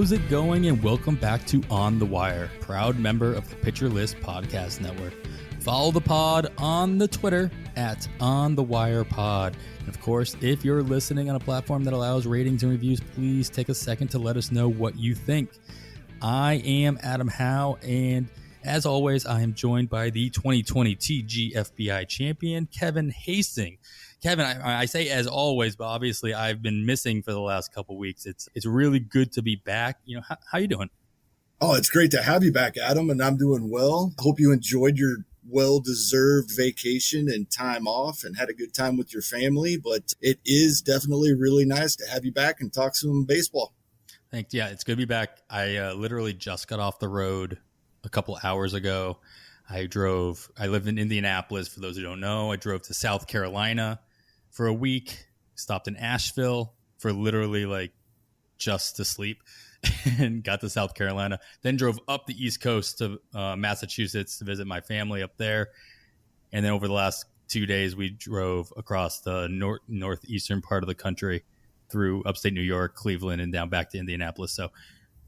How's it going? And welcome back to On the Wire, proud member of the Pitcher List Podcast Network. Follow the pod on the Twitter at On the Wire Pod. And of course, if you're listening on a platform that allows ratings and reviews, please take a second to let us know what you think. I am Adam Howe, and as always, I am joined by the 2020 TGFBI champion, Kevin Hastings. Kevin, I say as always, but obviously I've been missing for the last couple of weeks. It's really good to be back. You know, how you doing? Oh, it's great to have you back, Adam, and I'm doing well. Hope you enjoyed your well-deserved vacation and time off and had a good time with your family. But it is definitely really nice to have you back and talk some baseball. Thanks. Yeah, it's good to be back. I literally just got off the road a couple hours ago. I live in Indianapolis, for those who don't know. I drove to South Carolina for a week, stopped in Asheville for literally just to sleep, and got to South Carolina. Then drove up the East Coast to Massachusetts to visit my family up there. And then over the last 2 days, we drove across the northeastern part of the country through upstate New York, Cleveland, and down back to Indianapolis. So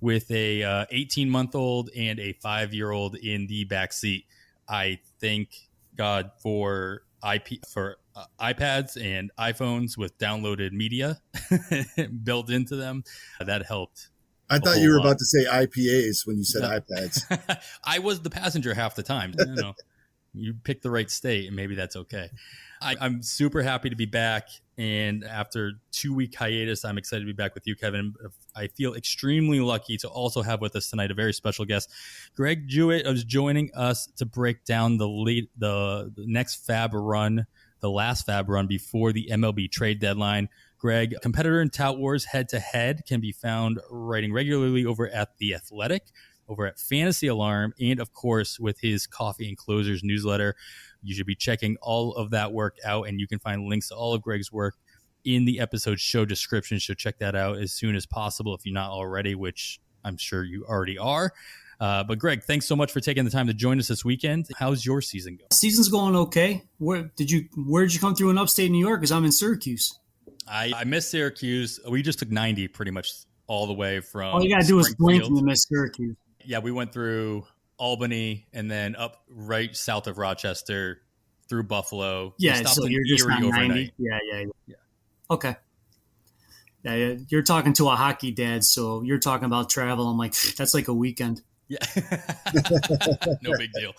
with a 18-month-old and a 5-year-old in the back seat, I thank God for iPads and iPhones with downloaded media built into them. That helped. I thought you were about to say IPAs when you said iPads. I was the passenger half the time. You picked the right state, and maybe that's okay. I'm super happy to be back. And after 2-week hiatus, I'm excited to be back with you, Kevin. I feel extremely lucky to also have with us tonight a very special guest. Greg Jewett is joining us to break down the next FAAB run, the last FAAB run before the MLB trade deadline. Greg, competitor in Tout Wars head-to-head, can be found writing regularly over at The Athletic, over at Fantasy Alarm, and of course with his Coffee and Closers newsletter. You should be checking all of that work out, and you can find links to all of Greg's work in the episode show description. So check that out as soon as possible if you're not already, which I'm sure you already are. But Greg, thanks so much for taking the time to join us this weekend. How's your season going? Season's going okay. Where did you come through in upstate New York? Because I'm in Syracuse. I missed Syracuse. We just took 90 pretty much all the way from. All you got to do is blink and you miss Syracuse. Yeah, we went through Albany and then up right south of Rochester through Buffalo. Yeah, so you're just not 90. Yeah. Okay. Yeah, you're talking to a hockey dad, so you're talking about travel. I'm like, that's like a weekend. Yeah. No big deal.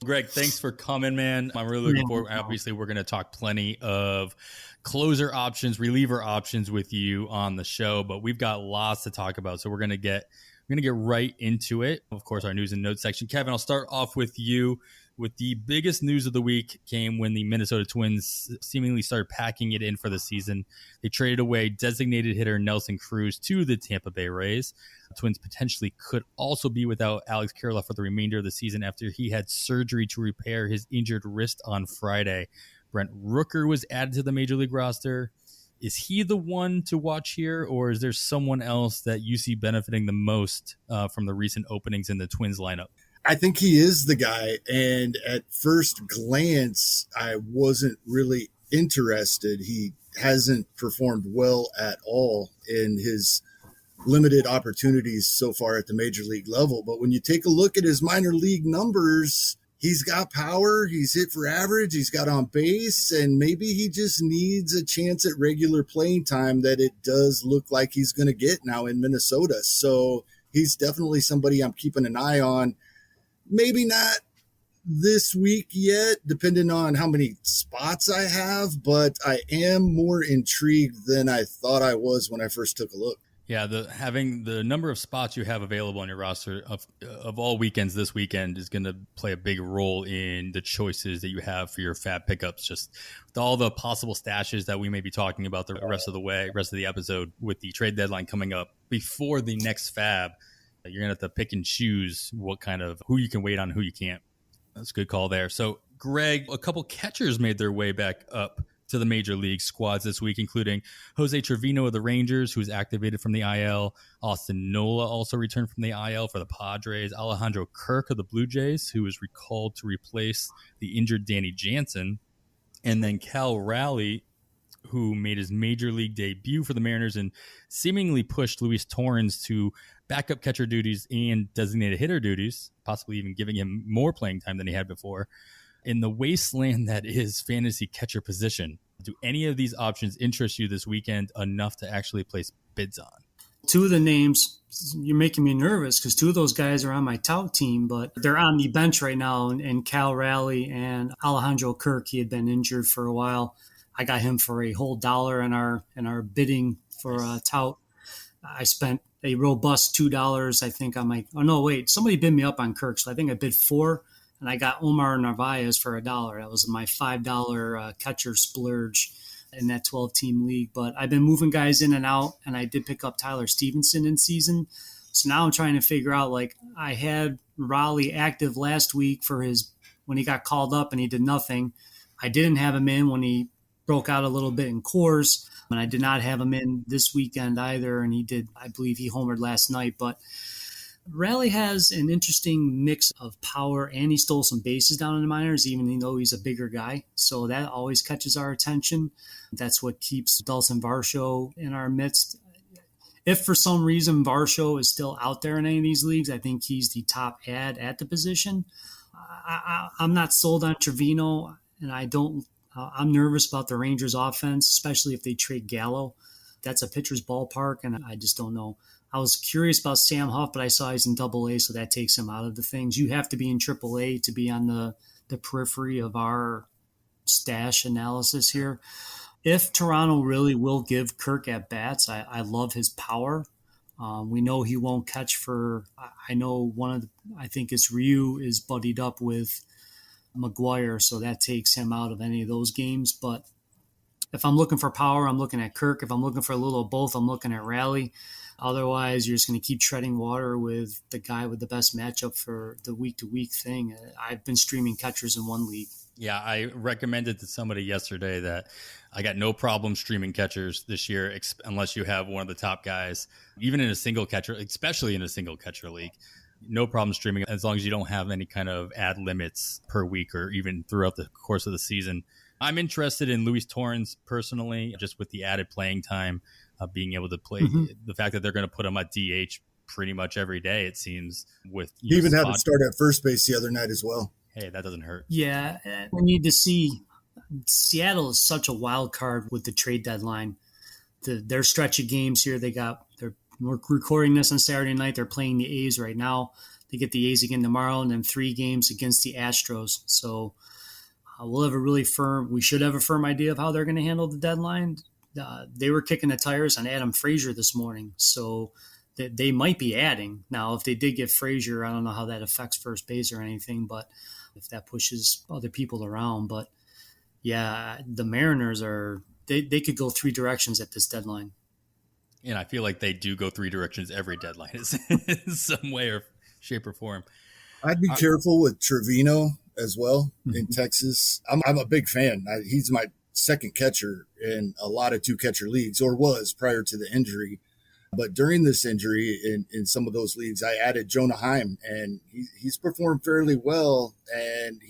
Greg, thanks for coming, man. I'm really looking forward. Obviously, we're going to talk plenty of closer options, reliever options with you on the show, but we've got lots to talk about. So we're going to get right into it. Of course, our news and notes section. Kevin, I'll start off with you. With the biggest news of the week came when the Minnesota Twins seemingly started packing it in for the season. They traded away designated hitter Nelson Cruz to the Tampa Bay Rays. The Twins potentially could also be without Alex Kirilloff for the remainder of the season after he had surgery to repair his injured wrist on Friday. Brent Rooker was added to the Major League roster. Is he the one to watch here, or is there someone else that you see benefiting the most from the recent openings in the Twins lineup? I think he is the guy. And at first glance, I wasn't really interested. He hasn't performed well at all in his limited opportunities so far at the major league level. But when you take a look at his minor league numbers, he's got power, he's hit for average, he's got on base, and maybe he just needs a chance at regular playing time that it does look like he's going to get now in Minnesota. So he's definitely somebody I'm keeping an eye on. Maybe not this week yet, depending on how many spots I have, but I am more intrigued than I thought I was when I first took a look. Yeah, having the number of spots you have available on your roster of all weekends this weekend is going to play a big role in the choices that you have for your FAAB pickups. Just with all the possible stashes that we may be talking about the rest of the episode with the trade deadline coming up before the next FAAB. You're going to have to pick and choose who you can wait on, who you can't. That's a good call there. So, Greg, a couple catchers made their way back up to the major league squads this week, including Jose Trevino of the Rangers, who was activated from the IL. Austin Nola also returned from the IL for the Padres. Alejandro Kirk of the Blue Jays, who was recalled to replace the injured Danny Jansen. And then Cal Raleigh who made his major league debut for the Mariners and seemingly pushed Luis Torrens to backup catcher duties and designated hitter duties, possibly even giving him more playing time than he had before. In the wasteland that is fantasy catcher position, do any of these options interest you this weekend enough to actually place bids on? Two of the names, you're making me nervous because two of those guys are on my tout team, but they're on the bench right now. And Cal Raleigh and Alejandro Kirk, he had been injured for a while. I got him for a whole $1 in our bidding for tout. I spent a robust $2, I think, on my. Oh no, wait! Somebody bid me up on Kirk, so I think I bid $4, and I got Omar Narvaez for $1. That was my $5 catcher splurge in that 12-team league. But I've been moving guys in and out, and I did pick up Tyler Stevenson in season. So now I'm trying to figure out, like, I had Raleigh active last week for his when he got called up and he did nothing. I didn't have him in when he broke out a little bit in Coors, and I did not have him in this weekend either. And he did, I believe he homered last night. But Raleigh has an interesting mix of power, and he stole some bases down in the minors, even though he's a bigger guy. So that always catches our attention. That's what keeps Dalton Varsho in our midst. If for some reason Varsho is still out there in any of these leagues, I think he's the top ad at the position. I'm not sold on Trevino, and I'm nervous about the Rangers offense, especially if they trade Gallo. That's a pitcher's ballpark, and I just don't know. I was curious about Sam Huff, but I saw he's in AA, so that takes him out of the things. You have to be in AAA to be on the periphery of our stash analysis here. If Toronto really will give Kirk at bats, I love his power. We know he won't catch for. I know I think it's Ryu is buddied up with McGuire, so that takes him out of any of those games. But if I'm looking for power, I'm looking at Kirk. If I'm looking for a little of both, I'm looking at Raleigh. Otherwise, you're just going to keep treading water with the guy with the best matchup for the week-to-week thing. I've been streaming catchers in one league. Yeah, I recommended to somebody yesterday that I got no problem streaming catchers this year, unless you have one of the top guys, even in a single catcher, especially in a single catcher league. No problem streaming as long as you don't have any kind of ad limits per week or even throughout the course of the season. I'm interested in Luis Torrens personally, just with the added playing time, being able to play. The fact that they're going to put him at DH pretty much every day, it seems. He even had to start at first base the other night as well. Hey, that doesn't hurt. Yeah, we need to see. Seattle is such a wild card with the trade deadline. Their stretch of games here, we're recording this on Saturday night. They're playing the A's right now. They get the A's again tomorrow, and then 3 games against the Astros. So we should have a firm idea of how they're going to handle the deadline. They were kicking the tires on Adam Frazier this morning, so they might be adding. Now, if they did get Frazier, I don't know how that affects first base or anything, but if that pushes other people around. But yeah, the Mariners they could go 3 directions at this deadline. And I feel like they do go 3 directions every deadline in some way or shape or form. I'd be careful with Trevino as well in Texas. I'm a big fan. He's my second catcher in a lot of 2-catcher leagues, or was prior to the injury. But during this injury in some of those leagues, I added Jonah Heim, and he's performed fairly well. And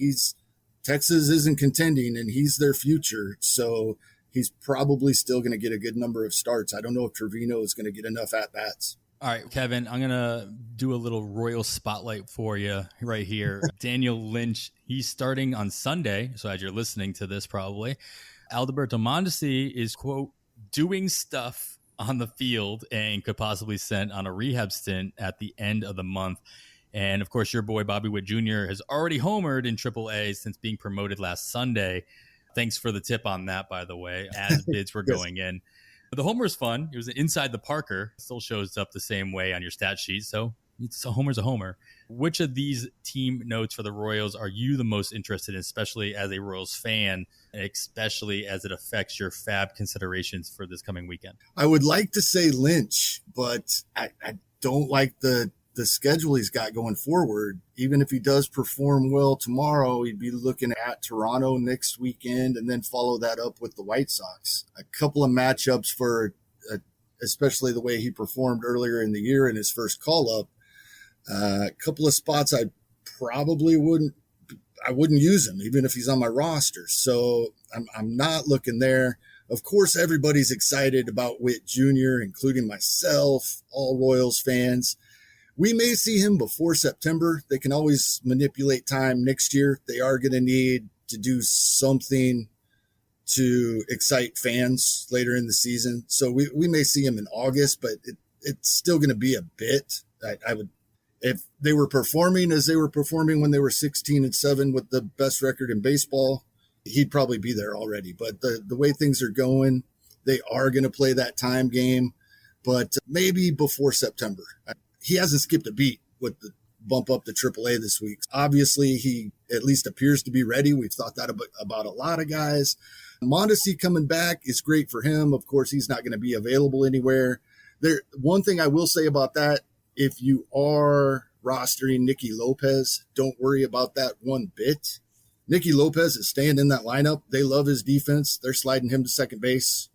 Texas isn't contending, and he's their future. So he's probably still going to get a good number of starts. I don't know if Trevino is going to get enough at-bats. All right, Kevin, I'm going to do a little Royal spotlight for you right here. Daniel Lynch, he's starting on Sunday. So as you're listening to this, probably. Alberto Mondesi is, quote, doing stuff on the field and could possibly send on a rehab stint at the end of the month. And, of course, your boy Bobby Witt Jr. has already homered in AAA since being promoted last Sunday. Thanks for the tip on that, by the way, as bids were going in. But the homer is fun. It was inside the Parker. Still shows up the same way on your stat sheet. So a homer's a homer. Which of these team notes for the Royals are you the most interested in, especially as a Royals fan, especially as it affects your FAAB considerations for this coming weekend? I would like to say Lynch, but I don't like the schedule he's got going forward. Even if he does perform well tomorrow, he'd be looking at Toronto next weekend and then follow that up with the White Sox. A couple of matchups especially the way he performed earlier in the year in his first call-up. A couple of spots I probably wouldn't use him, even if he's on my roster. So I'm not looking there. Of course, everybody's excited about Witt Jr., including myself, all Royals fans. We may see him before September. They can always manipulate time next year. They are going to need to do something to excite fans later in the season. So we may see him in August, but it's still going to be a bit. I would, if they were performing as they were performing when they were 16-7 with the best record in baseball, he'd probably be there already. But the way things are going, they are going to play that time game, but maybe before September. He hasn't skipped a beat with the bump up to AAA this week. Obviously, he at least appears to be ready. We've thought that about a lot of guys. Mondesi coming back is great for him. Of course, he's not going to be available anywhere. One thing I will say about that, if you are rostering Nicky Lopez, don't worry about that one bit. Nicky Lopez is staying in that lineup. They love his defense. They're sliding him to second base.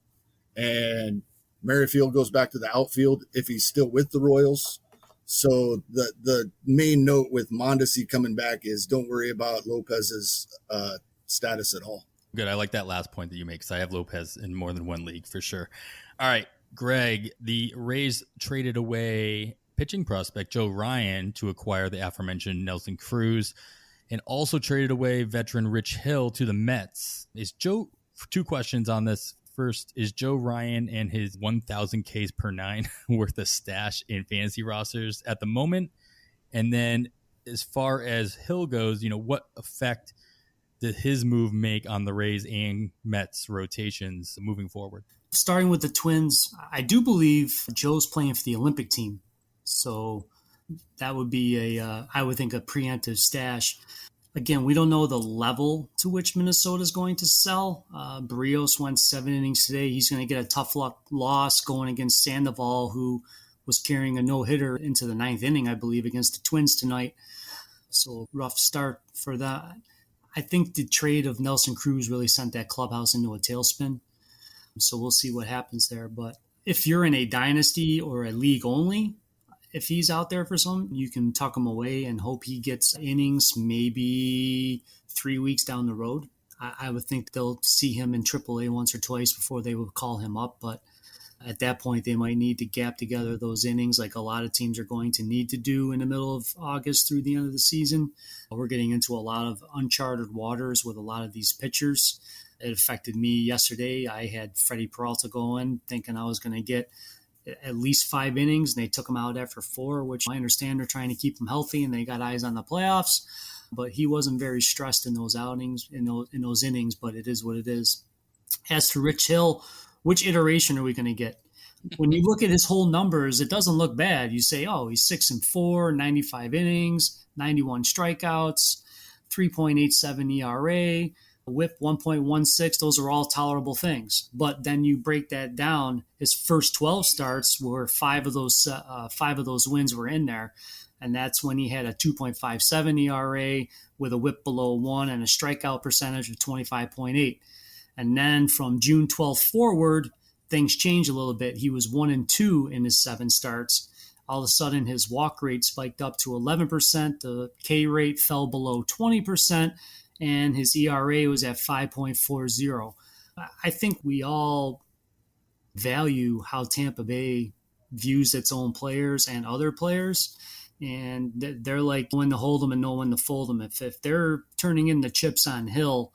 And Merrifield goes back to the outfield if he's still with the Royals. So the main note with Mondesi coming back is don't worry about Lopez's status at all. Good. I like that last point that you make because I have Lopez in more than one league for sure. All right, Greg, the Rays traded away pitching prospect Joe Ryan to acquire the aforementioned Nelson Cruz and also traded away veteran Rich Hill to the Mets. Two questions on this. First, is Joe Ryan and his 1,000 Ks per nine worth a stash in fantasy rosters at the moment? And then as far as Hill goes, what effect did his move make on the Rays and Mets rotations moving forward? Starting with the Twins, I do believe Joe's playing for the Olympic team. So that would be I would think, a preemptive stash. Again, we don't know the level to which Minnesota is going to sell. Barrios went 7 innings today. He's going to get a tough luck loss going against Sandoval, who was carrying a no-hitter into the 9th inning, I believe, against the Twins tonight. So rough start for that. I think the trade of Nelson Cruz really sent that clubhouse into a tailspin. So we'll see what happens there. But if you're in a dynasty or a league only, if he's out there for some, you can tuck him away and hope he gets innings maybe 3 weeks down the road. I would think they'll see him in AAA once or twice before they would call him up. But at that point, they might need to gap together those innings like a lot of teams are going to need to do in the middle of August through the end of the season. We're getting into a lot of uncharted waters with a lot of these pitchers. It affected me yesterday. I had Freddie Peralta going, thinking I was going to get at least 5 innings, and they took him out after 4, which I understand they're trying to keep him healthy and they got eyes on the playoffs. But he wasn't very stressed in those outings, in those innings, but it is what it is. As to Rich Hill, which iteration are we going to get? When you look at his whole numbers, it doesn't look bad. You say, oh, he's 6-4, 95 innings, 91 strikeouts, 3.87 ERA, whip 1.16. Those are all tolerable things. But then you break that down. His first 12 starts were 5 of those wins were in there. And that's when he had a 2.57 ERA with a whip below 1 and a strikeout percentage of 25.8. And then from June 12th forward, things changed a little bit. He was 1-2 in his 7 starts. All of a sudden, his walk rate spiked up to 11%. The K rate fell below 20%. And his ERA was at 5.40. I think we all value how Tampa Bay views its own players and other players. And they're like when to hold them and know when to fold them. If they're turning in the chips on Hill,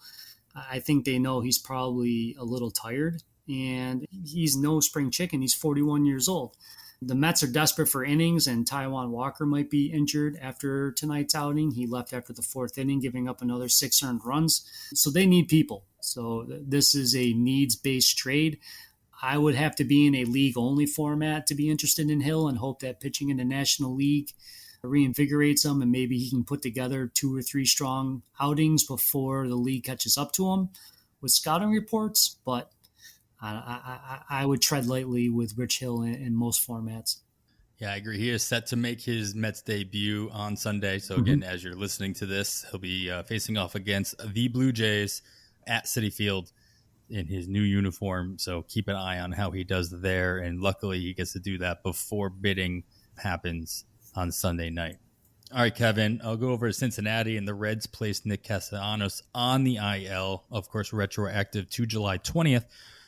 I think they know he's probably a little tired. And he's no spring chicken. He's 41 years old. The Mets are desperate for innings, and Taijuan Walker might be injured after tonight's outing. He left after the 4th inning, giving up another 6 earned runs. So they need people. So this is a needs-based trade. I would have to be in a league-only format to be interested in Hill and hope that pitching in the National League reinvigorates him, and maybe he can put together 2 or 3 strong outings before the league catches up to him with scouting reports. But I would tread lightly with Rich Hill in most formats. Yeah, I agree. He is set to make his Mets debut on Sunday. So again, as you're listening to this, he'll be facing off against the Blue Jays at Citi Field in his new uniform. So keep an eye on how he does there. And luckily he gets to do that before bidding happens on Sunday night. All right, Kevin, I'll go over to Cincinnati, and the Reds placed Nick Castellanos on the IL, of course, retroactive to July 20th.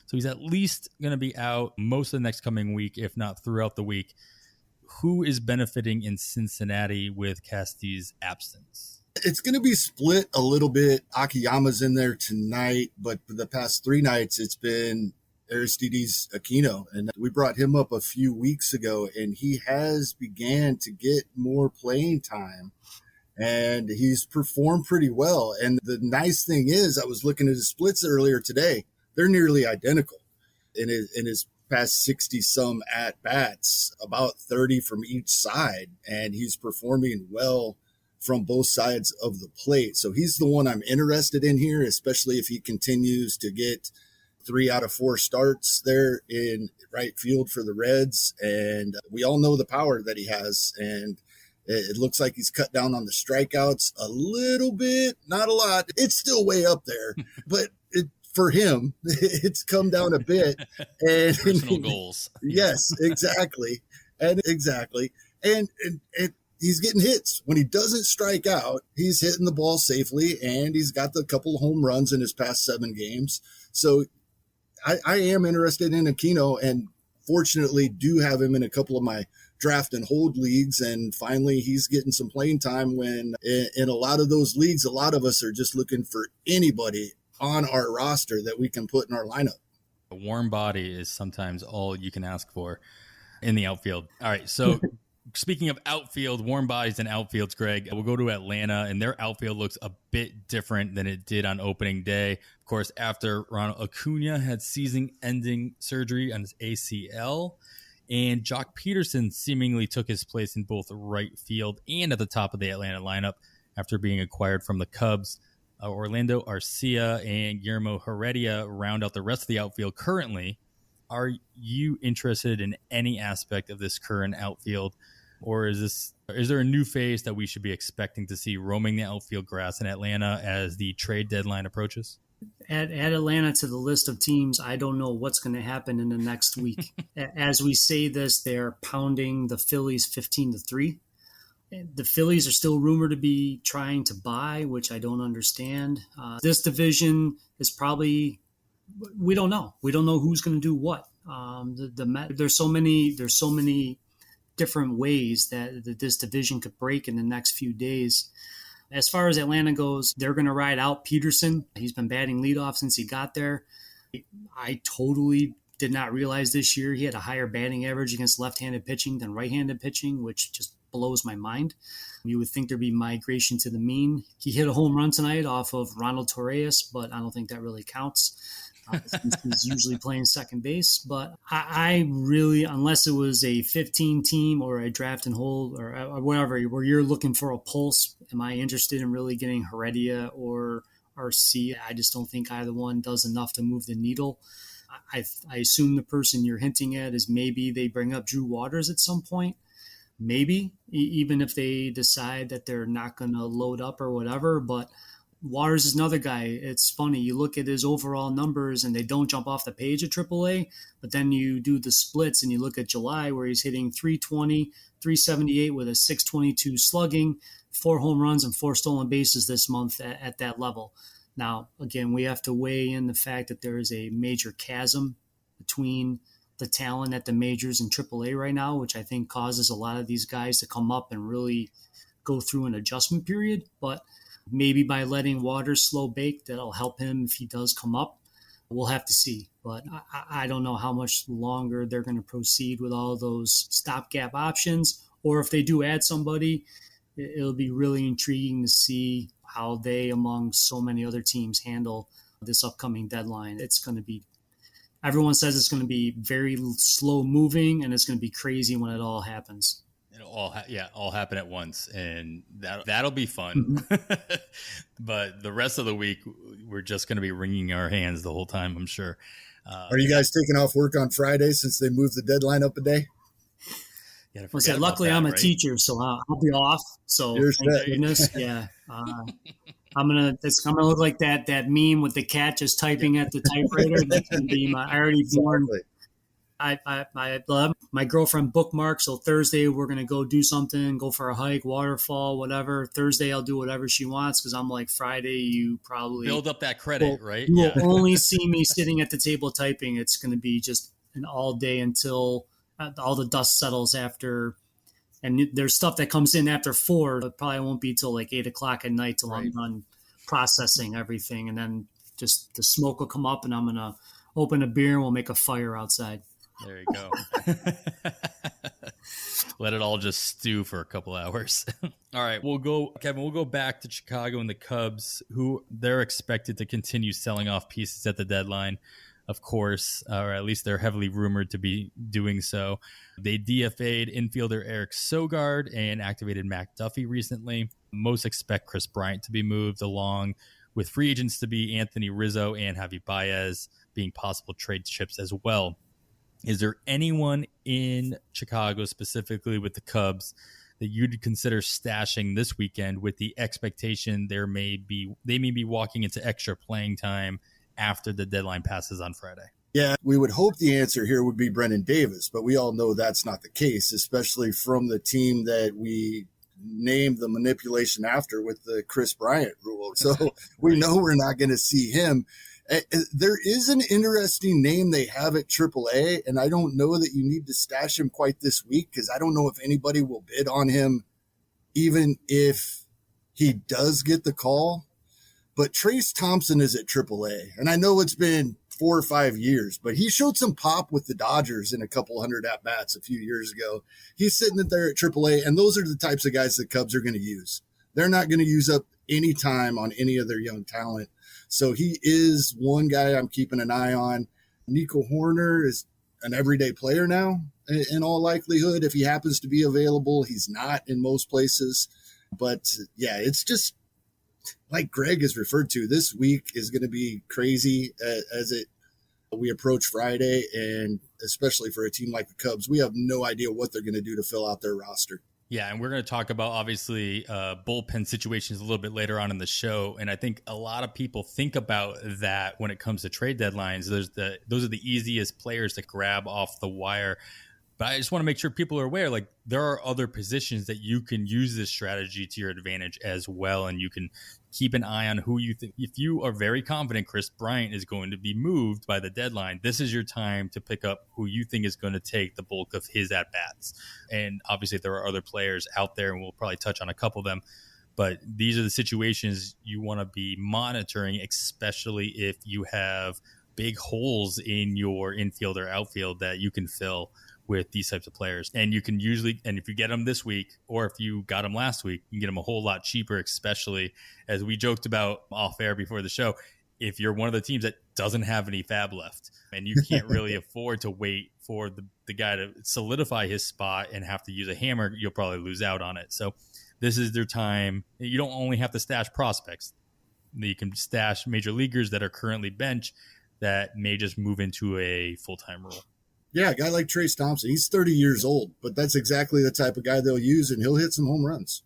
So he's at least going to be out most of the next coming week, if not throughout the week. Who is benefiting in Cincinnati with Casty's absence? It's going to be split a little bit. Akiyama's in there tonight, but for the past 3 nights, it's been Aristides Aquino. And we brought him up a few weeks ago, and he has began to get more playing time. And he's performed pretty well. And the nice thing is, I was looking at his splits earlier today. They're nearly identical in his past 60-some at-bats, about 30 from each side. And he's performing well from both sides of the plate. So he's the one I'm interested in here, especially if he continues to get 3 out of 4 starts there in right field for the Reds. And we all know the power that he has. And it looks like he's cut down on the strikeouts a little bit, not a lot. It's still way up there, but for him, it's come down a bit. And personal goals. Yes, exactly. And he's getting hits. When he doesn't strike out, he's hitting the ball safely, and he's got the couple of home runs in his past 7 games. So I am interested in Aquino, and fortunately do have him in a couple of my draft and hold leagues. And finally, he's getting some playing time when in a lot of those leagues, a lot of us are just looking for anybody on our roster that we can put in our lineup. A warm body is sometimes all you can ask for in the outfield. All right. So speaking of outfield, warm bodies and outfields, Greg, we'll go to Atlanta, and their outfield looks a bit different than it did on opening day. Of course, after Ronald Acuna had season-ending surgery on his ACL, and Jock Peterson seemingly took his place in both right field and at the top of the Atlanta lineup after being acquired from the Cubs. Orlando Arcia and Guillermo Heredia round out the rest of the outfield currently. Are you interested in any aspect of this current outfield, or is there a new phase that we should be expecting to see roaming the outfield grass in Atlanta as the trade deadline approaches? Add Atlanta to the list of teams. I don't know what's going to happen in the next week. As we say this, they're pounding the Phillies 15-3. The Phillies are still rumored to be trying to buy, which I don't understand. This division is probably, we don't know. We don't know who's going to do what. There's so many different ways that this division could break in the next few days. As far as Atlanta goes, they're going to ride out Peterson. He's been batting leadoff since he got there. I totally did not realize this year he had a higher batting average against left-handed pitching than right-handed pitching, which just blows my mind. You would think there'd be migration to the mean. He hit a home run tonight off of Ronald Torres, but I don't think that really counts. Since he's usually playing second base. But I really, unless it was a 15 team or a draft and hold or whatever, where you're looking for a pulse, am I interested in really getting Heredia or RC? I just don't think either one does enough to move the needle. I assume the person you're hinting at is maybe they bring up Drew Waters at some point. Maybe, even if they decide that they're not going to load up or whatever. But Waters is another guy. It's funny. You look at his overall numbers and they don't jump off the page at AAA, but then you do the splits and you look at July where he's hitting 320, 378 with a 622 slugging, 4 home runs and 4 stolen bases this month at that level. Now, again, we have to weigh in the fact that there is a major chasm between the talent at the majors and AAA right now, which I think causes a lot of these guys to come up and really go through an adjustment period. But maybe by letting Waters slow bake, that'll help him if he does come up. We'll have to see. But I don't know how much longer they're going to proceed with all those stopgap options. Or if they do add somebody, it'll be really intriguing to see how they, among so many other teams, handle this upcoming deadline. It's going to be, everyone says it's going to be very slow moving, and it's going to be crazy when it all happens. It'll all happen at once, and that'll be fun. Mm-hmm. But the rest of the week, we're just going to be wringing our hands the whole time, I'm sure. Are you guys taking off work on Friday since they moved the deadline up a day? Luckily, I'm a teacher, so I'll be off. So thank goodness, yeah. It's gonna look like that meme with the cat just typing at the typewriter. That's gonna be I already warned. I love my girlfriend bookmark. So Thursday we're gonna go do something, go for a hike, waterfall, whatever. Thursday I'll do whatever she wants because I'm like Friday you probably build up that credit, right? You will only see me sitting at the table typing. It's going to be just an all day until all the dust settles after. And there's stuff that comes in after 4. It probably won't be till like 8:00 at night till I'm done processing everything, and then just the smoke will come up, and I'm gonna open a beer and we'll make a fire outside. There you go. Let it all just stew for a couple hours. All right, Kevin, we'll go back to Chicago and the Cubs, who they're expected to continue selling off pieces at the deadline, of course, or at least they're heavily rumored to be doing so. They DFA'd infielder Eric Sogard and activated Mac Duffy recently. Most expect Chris Bryant to be moved, along with free agents to be Anthony Rizzo and Javi Baez being possible trade chips as well. Is there anyone in Chicago, specifically with the Cubs, that you'd consider stashing this weekend with the expectation they may be walking into extra playing time after the deadline passes on Friday? Yeah, we would hope the answer here would be Brennan Davis, but we all know that's not the case, especially from the team that we named the manipulation after with the Chris Bryant rule. So we know we're not going to see him. There is an interesting name they have at AAA, and I don't know that you need to stash him quite this week because I don't know if anybody will bid on him, even if he does get the call. But Trace Thompson is at AAA, and I know it's been 4 or 5 years, but he showed some pop with the Dodgers in a couple hundred at-bats a few years ago. He's sitting there at AAA, and those are the types of guys the Cubs are going to use. They're not going to use up any time on any of their young talent. So he is one guy I'm keeping an eye on. Nico Horner is an everyday player now, in all likelihood. If he happens to be available, he's not in most places. But, yeah, it's just like Greg has referred to, this week is going to be crazy as we approach Friday, and especially for a team like the Cubs, we have no idea what they're going to do to fill out their roster. Yeah, and we're going to talk about, obviously, bullpen situations a little bit later on in the show. And I think a lot of people think about that when it comes to trade deadlines. Those are the easiest players to grab off the wire. But I just want to make sure people are aware, like, there are other positions that you can use this strategy to your advantage as well. And you can keep an eye on who you think. If you are very confident Chris Bryant is going to be moved by the deadline, this is your time to pick up who you think is going to take the bulk of his at-bats. And obviously there are other players out there, and we'll probably touch on a couple of them. But these are the situations you want to be monitoring, especially if you have big holes in your infield or outfield that you can fill with these types of players. And you can usually, and if you get them this week, or if you got them last week, you can get them a whole lot cheaper, especially as we joked about off air before the show. If you're one of the teams that doesn't have any FAAB left and you can't really afford to wait for the guy to solidify his spot and have to use a hammer, you'll probably lose out on it. So this is their time. You don't only have to stash prospects. You can stash major leaguers that are currently bench that may just move into a full-time role. Yeah, a guy like Trace Thompson, he's 30 years old, but that's exactly the type of guy they'll use, and he'll hit some home runs.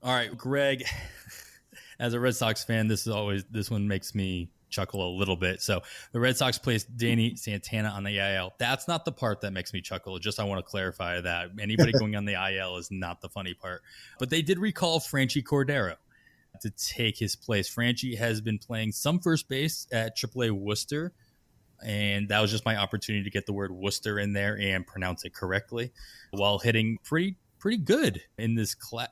All right, Greg, as a Red Sox fan, this one makes me chuckle a little bit. So the Red Sox placed Danny Santana on the IL. That's not the part that makes me chuckle. I want to clarify that. Anybody going on the IL is not the funny part. But they did recall Franchy Cordero to take his place. Franchy has been playing some first base at AAA Worcester, and that was just my opportunity to get the word Worcester in there and pronounce it correctly while hitting pretty good in this class.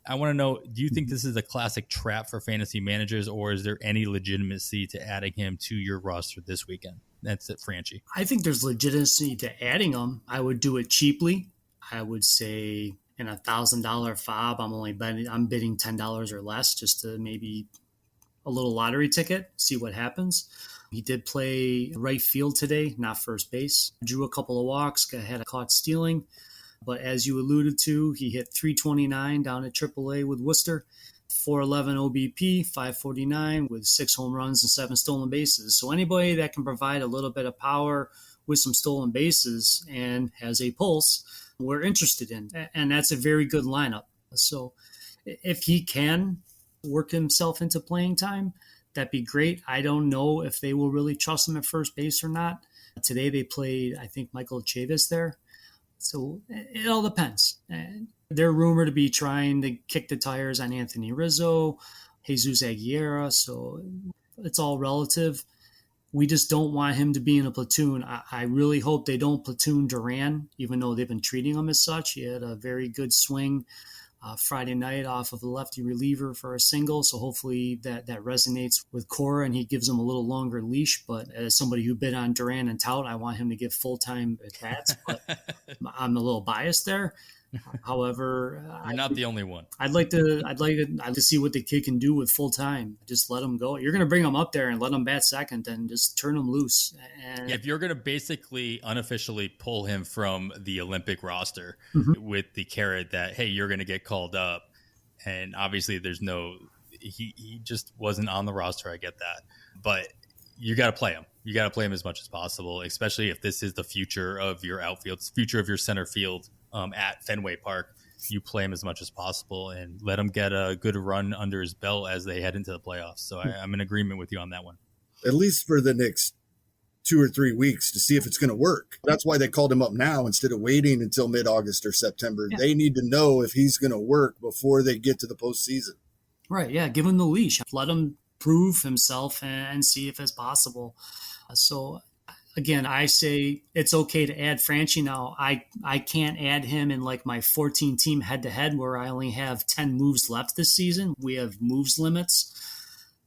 I want to know, do you think this is a classic trap for fantasy managers, or is there any legitimacy to adding him to your roster this weekend? That's it, Franchy. I think there's legitimacy to adding him. I would do it cheaply. I would say in $1,000 FAAB, I'm bidding $10 or less just to maybe a little lottery ticket, see what happens. He did play right field today, not first base. Drew a couple of walks, had a caught stealing. But as you alluded to, he hit .329 down at AAA with Worcester, .411 OBP, .549 with 6 home runs and 7 stolen bases. So anybody that can provide a little bit of power with some stolen bases and has a pulse, we're interested in. And that's a very good lineup. So if he can work himself into playing time, that'd be great. I don't know if they will really trust him at first base or not. Today they played, I think, Michael Chavis there. So it all depends. And they're rumored to be trying to kick the tires on Anthony Rizzo, Jesus Aguilera. So it's all relative. We just don't want him to be in a platoon. I really hope they don't platoon Duran, even though they've been treating him as such. He had a very good swing Friday night off of the lefty reliever for a single. So hopefully that resonates with Cora and he gives him a little longer leash. But as somebody who bid on Duran and Tout, I want him to get full-time at bats. But I'm a little biased there. However, you're not the only one. I'd like to see what the kid can do with full time. Just let him go. You're going to bring him up there and let him bat second, and just turn him loose. And if you're going to basically unofficially pull him from the Olympic roster with the carrot that, hey, you're going to get called up, and obviously he just wasn't on the roster. I get that, but you got to play him. You got to play him as much as possible, especially if this is the future of your outfield, future of your center field. At Fenway Park, you play him as much as possible and let him get a good run under his belt as they head into the playoffs. So I'm in agreement with you on that one. At least for the next 2 or 3 weeks to see if it's going to work. That's why they called him up now instead of waiting until mid-August or September. Yeah. They need to know if he's going to work before they get to the postseason. Right, yeah. Give him the leash. Let him prove himself and see if it's possible. Again, I say it's okay to add Franchy now. I can't add him in like my 14-team head-to-head where I only have 10 moves left this season. We have moves limits.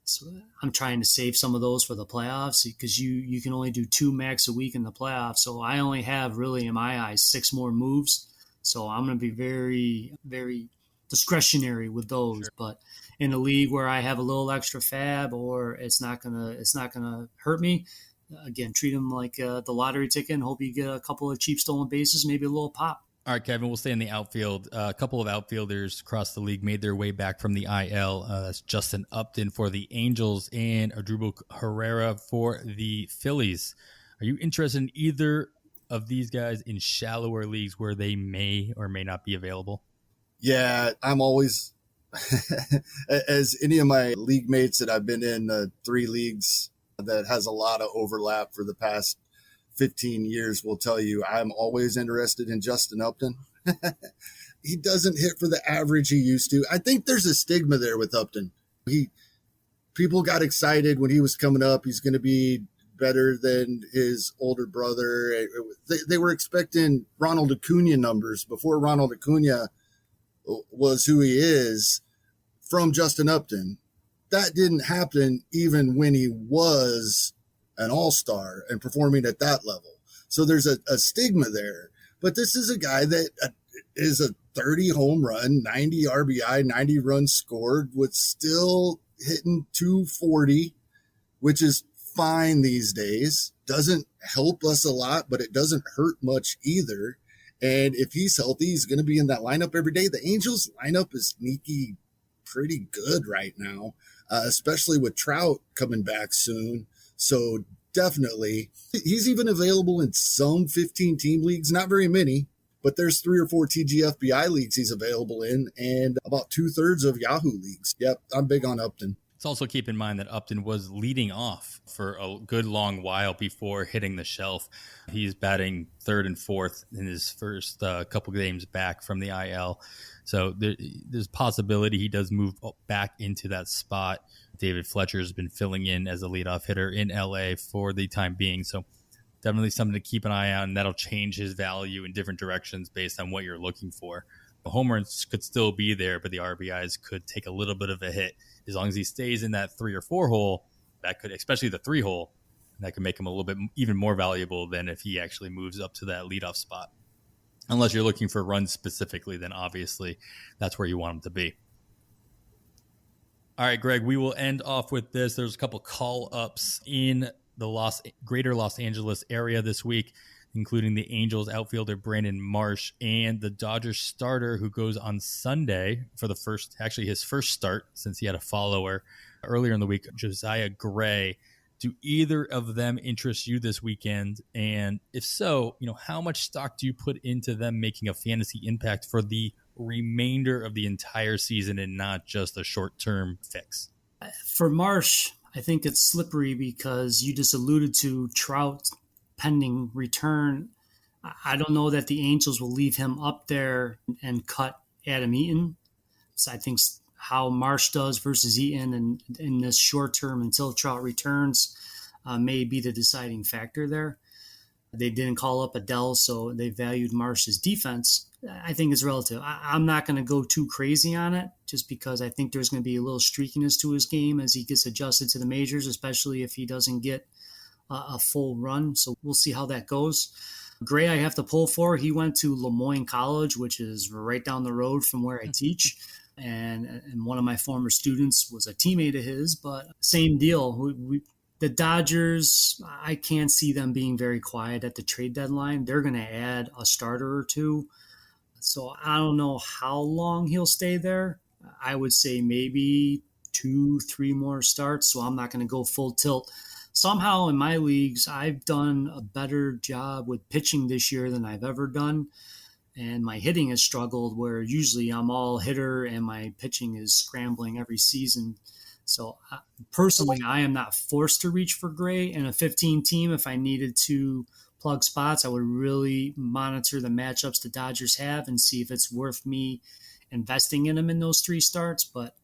So I'm trying to save some of those for the playoffs because you can only do 2 max a week in the playoffs. So I only have really, in my eyes, 6 more moves. So I'm going to be very, very discretionary with those. Sure. But in a league where I have a little extra FAAB or it's not gonna hurt me, again, treat them like the lottery ticket and hope you get a couple of cheap stolen bases, maybe a little pop. All right, Kevin, we'll stay in the outfield. A couple of outfielders across the league made their way back from the IL. That's Justin Upton for the Angels and Adrubo Herrera for the Phillies. Are you interested in either of these guys in shallower leagues where they may or may not be available? Yeah, I'm always, as any of my league mates that I've been in 3 leagues that has a lot of overlap for the past 15 years will tell you, I'm always interested in Justin Upton. He doesn't hit for the average he used to. I think there's a stigma there with Upton. People got excited when he was coming up. He's going to be better than his older brother. They were expecting Ronald Acuna numbers before Ronald Acuna was who he is from Justin Upton. That didn't happen even when he was an all-star and performing at that level. So there's a stigma there. But this is a guy that is a 30 home run, 90 RBI, 90 runs scored with still hitting 240, which is fine these days. Doesn't help us a lot, but it doesn't hurt much either. And if he's healthy, he's going to be in that lineup every day. The Angels lineup is sneaky pretty good right now. Especially with Trout coming back soon. So definitely, he's even available in some 15-team leagues, not very many, but there's 3 or 4 TGFBI leagues he's available in and about 2/3 of Yahoo leagues. Yep, I'm big on Upton. Let's also keep in mind that Upton was leading off for a good long while before hitting the shelf. He's batting 3rd and 4th in his first couple games back from the IL. So there's possibility he does move back into that spot. David Fletcher has been filling in as a leadoff hitter in LA for the time being. So definitely something to keep an eye on. And that'll change his value in different directions based on what you're looking for. The home runs could still be there, but the RBIs could take a little bit of a hit. As long as he stays in that 3 or 4 hole, that could, especially the 3 hole, that could make him a little bit even more valuable than if he actually moves up to that leadoff spot. Unless you're looking for runs specifically, then obviously that's where you want him to be. All right, Greg, we will end off with this. There's a couple call-ups in the greater Los Angeles area this week, including the Angels outfielder Brandon Marsh and the Dodgers starter who goes on Sunday for his first start since he had a follower earlier in the week, Josiah Gray. Do either of them interest you this weekend? And if so, how much stock do you put into them making a fantasy impact for the remainder of the entire season and not just a short-term fix? For Marsh, I think it's slippery because you just alluded to Trout pending return. I don't know that the Angels will leave him up there and cut Adam Eaton. So I think how Marsh does versus Eaton and in this short term until Trout returns may be the deciding factor there. They didn't call up Adele, so they valued Marsh's defense. I think it's relative. I'm not going to go too crazy on it just because I think there's going to be a little streakiness to his game as he gets adjusted to the majors, especially if he doesn't get a full run. So we'll see how that goes. Gray, I have to pull for. He went to Lemoyne College, which is right down the road from where I teach. And one of my former students was a teammate of his, but same deal. The Dodgers, I can't see them being very quiet at the trade deadline. They're going to add a starter or two. So I don't know how long he'll stay there. I would say maybe 2-3 more starts. So I'm not going to go full tilt. Somehow in my leagues, I've done a better job with pitching this year than I've ever done. And my hitting has struggled where usually I'm all hitter and my pitching is scrambling every season. So personally, I am not forced to reach for Gray. In a 15 team, if I needed to plug spots, I would really monitor the matchups the Dodgers have and see if it's worth me investing in them in those 3 starts. But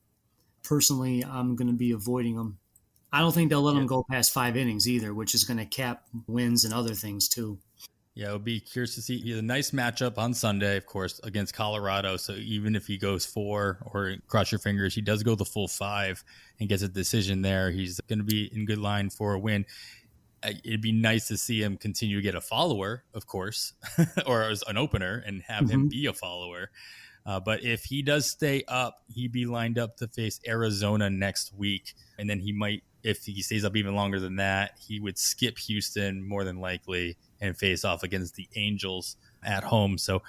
personally, I'm going to be avoiding them. I don't think they'll let them go past 5 innings either, which is going to cap wins and other things too. Yeah, it would be curious to see. He has a nice matchup on Sunday, of course, against Colorado. So even if he goes 4, or cross your fingers, he does go the full 5 and gets a decision there, he's going to be in good line for a win. It'd be nice to see him continue to get a follower, of course, or as an opener and have him be a follower. But if he does stay up, he'd be lined up to face Arizona next week. And then he might, if he stays up even longer than that, he would skip Houston more than likely and face off against the Angels at home. So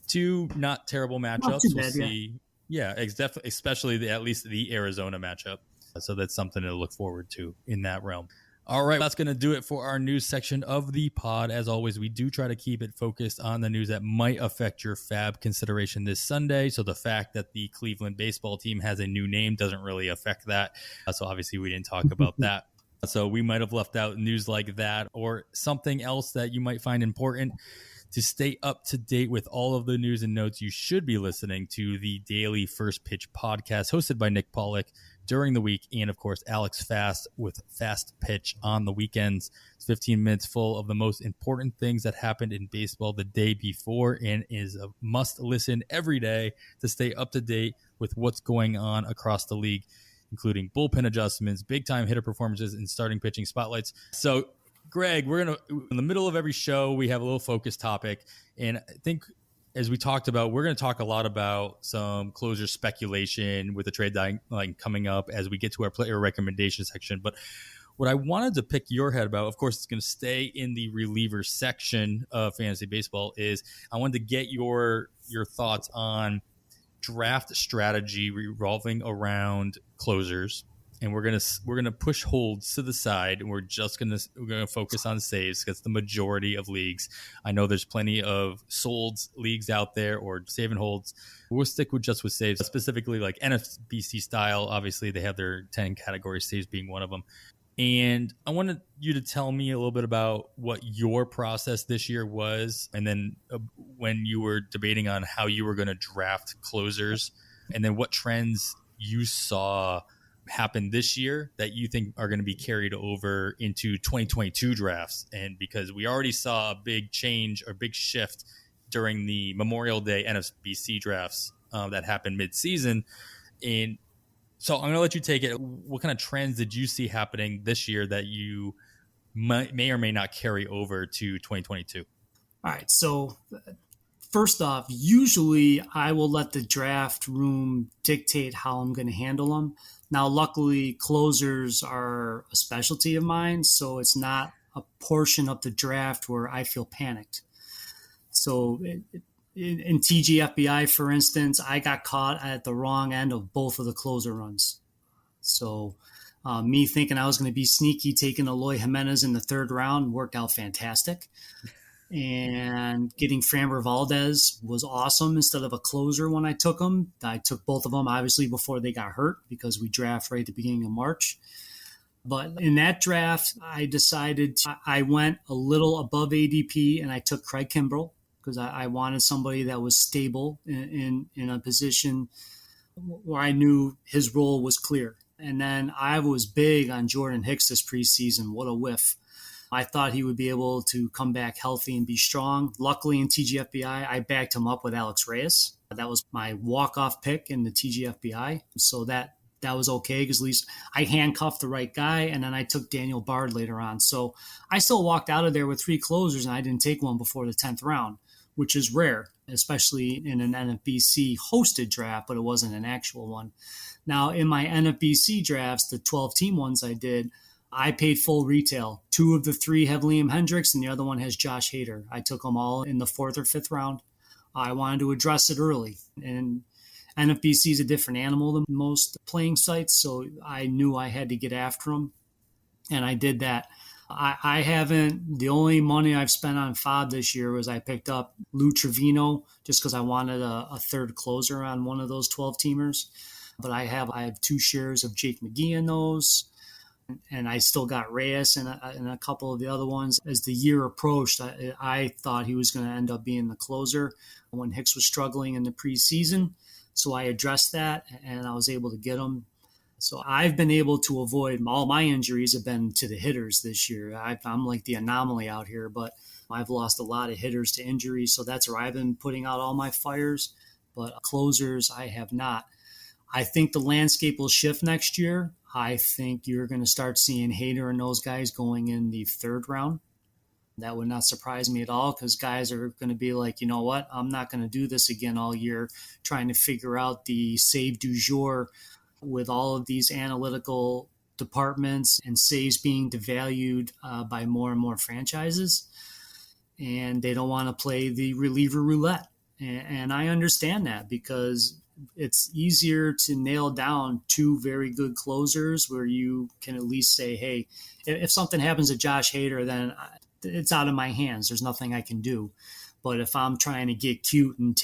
2 not terrible matchups. We'll see. Yeah, definitely, especially at least the Arizona matchup. So that's something to look forward to in that realm. All right, that's going to do it for our news section of the pod. As always, we do try to keep it focused on the news that might affect your FAAB consideration this Sunday. So the fact that the Cleveland baseball team has a new name doesn't really affect that. So obviously we didn't talk about that. So we might have left out news like that or something else that you might find important. To stay up to date with all of the news and notes, you should be listening to the daily First Pitch podcast hosted by Nick Pollock during the week, and of course Alex Fast with Fast Pitch on the weekends. It's 15 minutes full of the most important things that happened in baseball the day before, and is a must listen every day to stay up to date with what's going on across the league, including bullpen adjustments, big time hitter performances, and starting pitching spotlights. So Greg, we're going to, in the middle of every show, we have a little focus topic. And I think as we talked about, we're going to talk a lot about some closer speculation with the trade deadline coming up as we get to our player recommendation section. But what I wanted to pick your head about, of course, it's going to stay in the reliever section of fantasy baseball, is I wanted to get your thoughts on draft strategy revolving around closers. And we're gonna push holds to the side, and we're gonna focus on saves because the majority of leagues. I know there's plenty of solds leagues out there or save and holds. We'll stick with saves, specifically like NFBC style. Obviously, they have their 10 categories, saves being one of them. And I wanted you to tell me a little bit about what your process this year was, and then when you were debating on how you were going to draft closers, and then what trends you saw happen this year that you think are going to be carried over into 2022 drafts. And because we already saw a big change or big shift during the Memorial Day NFBC drafts that happened mid-season. And so I'm going to let you take it. What kind of trends did you see happening this year that you may or may not carry over to 2022? All right. So first off, usually I will let the draft room dictate how I'm going to handle them. Now, luckily, closers are a specialty of mine, so it's not a portion of the draft where I feel panicked. So in TGFBI, for instance, I got caught at the wrong end of both of the closer runs. So me thinking I was going to be sneaky, taking Eloy Jimenez in the 3rd round worked out fantastic. And getting Framber Valdez was awesome instead of a closer when I took them. I took both of them, obviously, before they got hurt because we draft right at the beginning of March. But in that draft, I decided I went a little above ADP and I took Craig Kimbrell because I wanted somebody that was stable in a position where I knew his role was clear. And then I was big on Jordan Hicks this preseason. What a whiff. I thought he would be able to come back healthy and be strong. Luckily in TGFBI, I backed him up with Alex Reyes. That was my walk-off pick in the TGFBI. So that was okay because at least I handcuffed the right guy, and then I took Daniel Bard later on. So I still walked out of there with 3 closers, and I didn't take one before the 10th round, which is rare, especially in an NFBC hosted draft, but it wasn't an actual one. Now, in my NFBC drafts, the 12-team ones I did, I paid full retail. 2 of the 3 have Liam Hendricks, and the other one has Josh Hader. I took them all in the 4th or 5th round. I wanted to address it early. And NFBC is a different animal than most playing sites, so I knew I had to get after them, and I did that. I haven't, the only money I've spent on FAAB this year was I picked up Lou Trevino just because I wanted a third closer on one of those 12-teamers. But I have 2 shares of Jake McGee in those. And I still got Reyes and a couple of the other ones. As the year approached, I thought he was going to end up being the closer when Hicks was struggling in the preseason. So I addressed that, and I was able to get him. So I've been able to avoid, all my injuries have been to the hitters this year. I'm like the anomaly out here, but I've lost a lot of hitters to injuries. So that's where I've been putting out all my fires. But closers, I have not. I think the landscape will shift next year. I think you're going to start seeing Hader and those guys going in the 3rd round. That would not surprise me at all because guys are going to be like, you know what, I'm not going to do this again all year trying to figure out the save du jour with all of these analytical departments and saves being devalued by more and more franchises. And they don't want to play the reliever roulette. And I understand that because it's easier to nail down 2 very good closers where you can at least say, hey, if something happens to Josh Hader, then it's out of my hands. There's nothing I can do. But if I'm trying to get cute and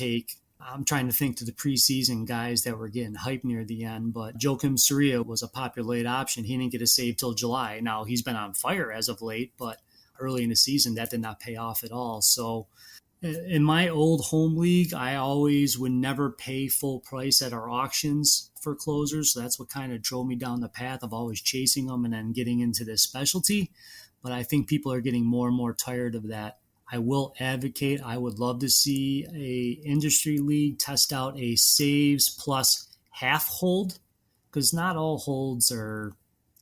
I'm trying to think to the preseason guys that were getting hyped near the end. But Joakim Soria was a popular late option. He didn't get a save till July. Now he's been on fire as of late, but early in the season that did not pay off at all. So in my old home league, I always would never pay full price at our auctions for closers. So that's what kind of drove me down the path of always chasing them and then getting into this specialty. But I think people are getting more and more tired of that. I will advocate, I would love to see a industry league test out a saves plus half hold, because not all holds are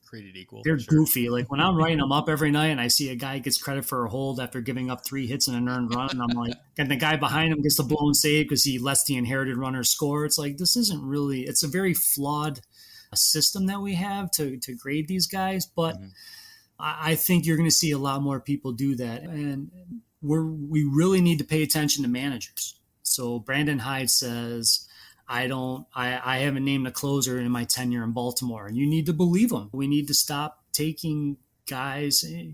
created equal. They're goofy. Like when I'm writing them up every night and I see a guy gets credit for a hold after giving up 3 hits and an earned run, and I'm like, and the guy behind him gets the blown save because he lets the inherited runner score. It's like, this isn't really, it's a very flawed system that we have to grade these guys. But I think you're going to see a lot more people do that. And we really need to pay attention to managers. So Brandon Hyde says, I haven't named a closer in my tenure in Baltimore, and you need to believe him. We need to stop taking guys. I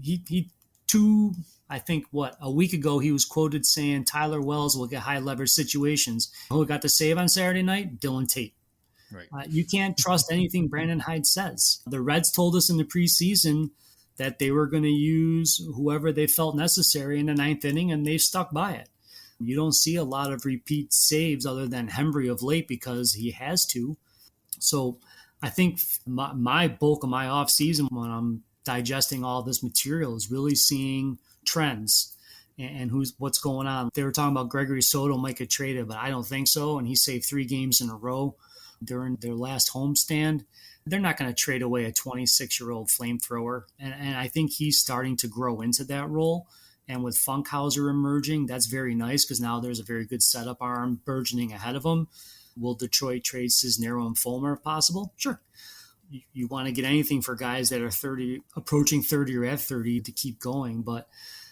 think a week ago he was quoted saying Tyler Wells will get high leverage situations. Who got the save on Saturday night? Dylan Tate. Right. You can't trust anything Brandon Hyde says. The Reds told us in the preseason that they were going to use whoever they felt necessary in the 9th inning, and they stuck by it. You don't see a lot of repeat saves other than Hembry of late because he has to. So I think my bulk of my off season when I'm digesting all this material is really seeing trends and what's going on. They were talking about Gregory Soto might get traded, but I don't think so. And he saved 3 games in a row during their last homestand. They're not going to trade away a 26-year-old flamethrower. And I think he's starting to grow into that role. And with Funkhauser emerging, that's very nice because now there's a very good setup arm burgeoning ahead of him. Will Detroit trade Cisnero and Fulmer if possible? Sure. You want to get anything for guys that are 30, approaching 30 or at 30 to keep going. But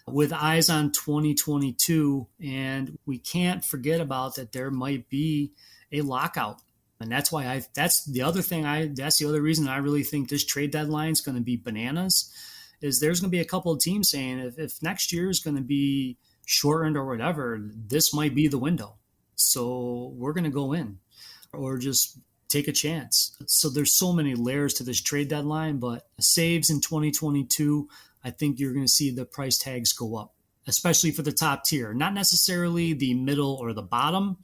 with eyes on 2022, and we can't forget about that there might be a lockout. And that's why that's the other reason I really think this trade deadline is going to be bananas. Is there's going to be a couple of teams saying if next year is going to be shortened or whatever, this might be the window. So we're going to go in or just take a chance. So there's so many layers to this trade deadline, but saves in 2022, I think you're going to see the price tags go up, especially for the top tier, not necessarily the middle or the bottom.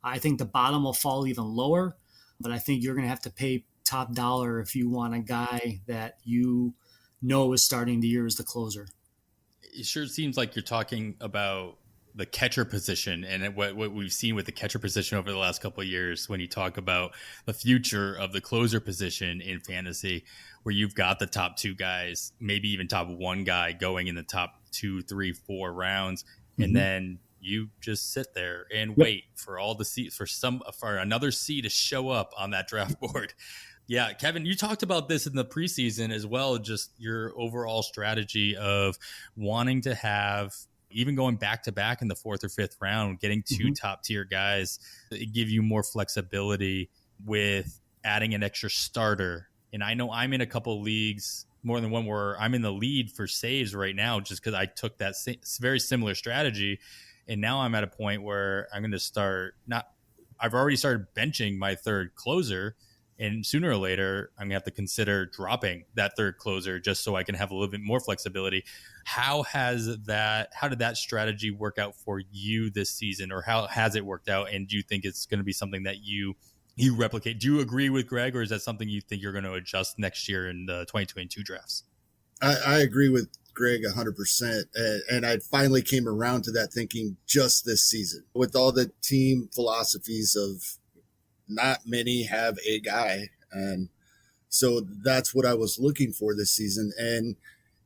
I think the bottom will fall even lower, but I think you're going to have to pay top dollar if you want a guy that you know is starting the year as the closer. It sure seems like you're talking about the catcher position and what we've seen with the catcher position over the last couple of years when you talk about the future of the closer position in fantasy, where you've got the top two guys, maybe even top one guy going in the top 2, 3, 4 rounds. And then you just sit there and wait for all the seats for another C to show up on that draft board. Yeah, Kevin, you talked about this in the preseason as well, just your overall strategy of wanting to have, even going back to back in the 4th or 5th round, getting 2 top tier guys that give you more flexibility with adding an extra starter. And I know I'm in a couple of leagues, more than one, where I'm in the lead for saves right now just because I took that very similar strategy. And now I'm at a point where I'm going to I've already started benching my 3rd closer. And sooner or later, I'm going to have to consider dropping that 3rd closer just so I can have a little bit more flexibility. How did that strategy work out for you this season, or how has it worked out? And do you think it's going to be something that you replicate? Do you agree with Greg, or is that something you think you're going to adjust next year in the 2022 drafts? I agree with Greg 100%. And I finally came around to that thinking just this season with all the team philosophies of not many have a guy. And so that's what I was looking for this season. And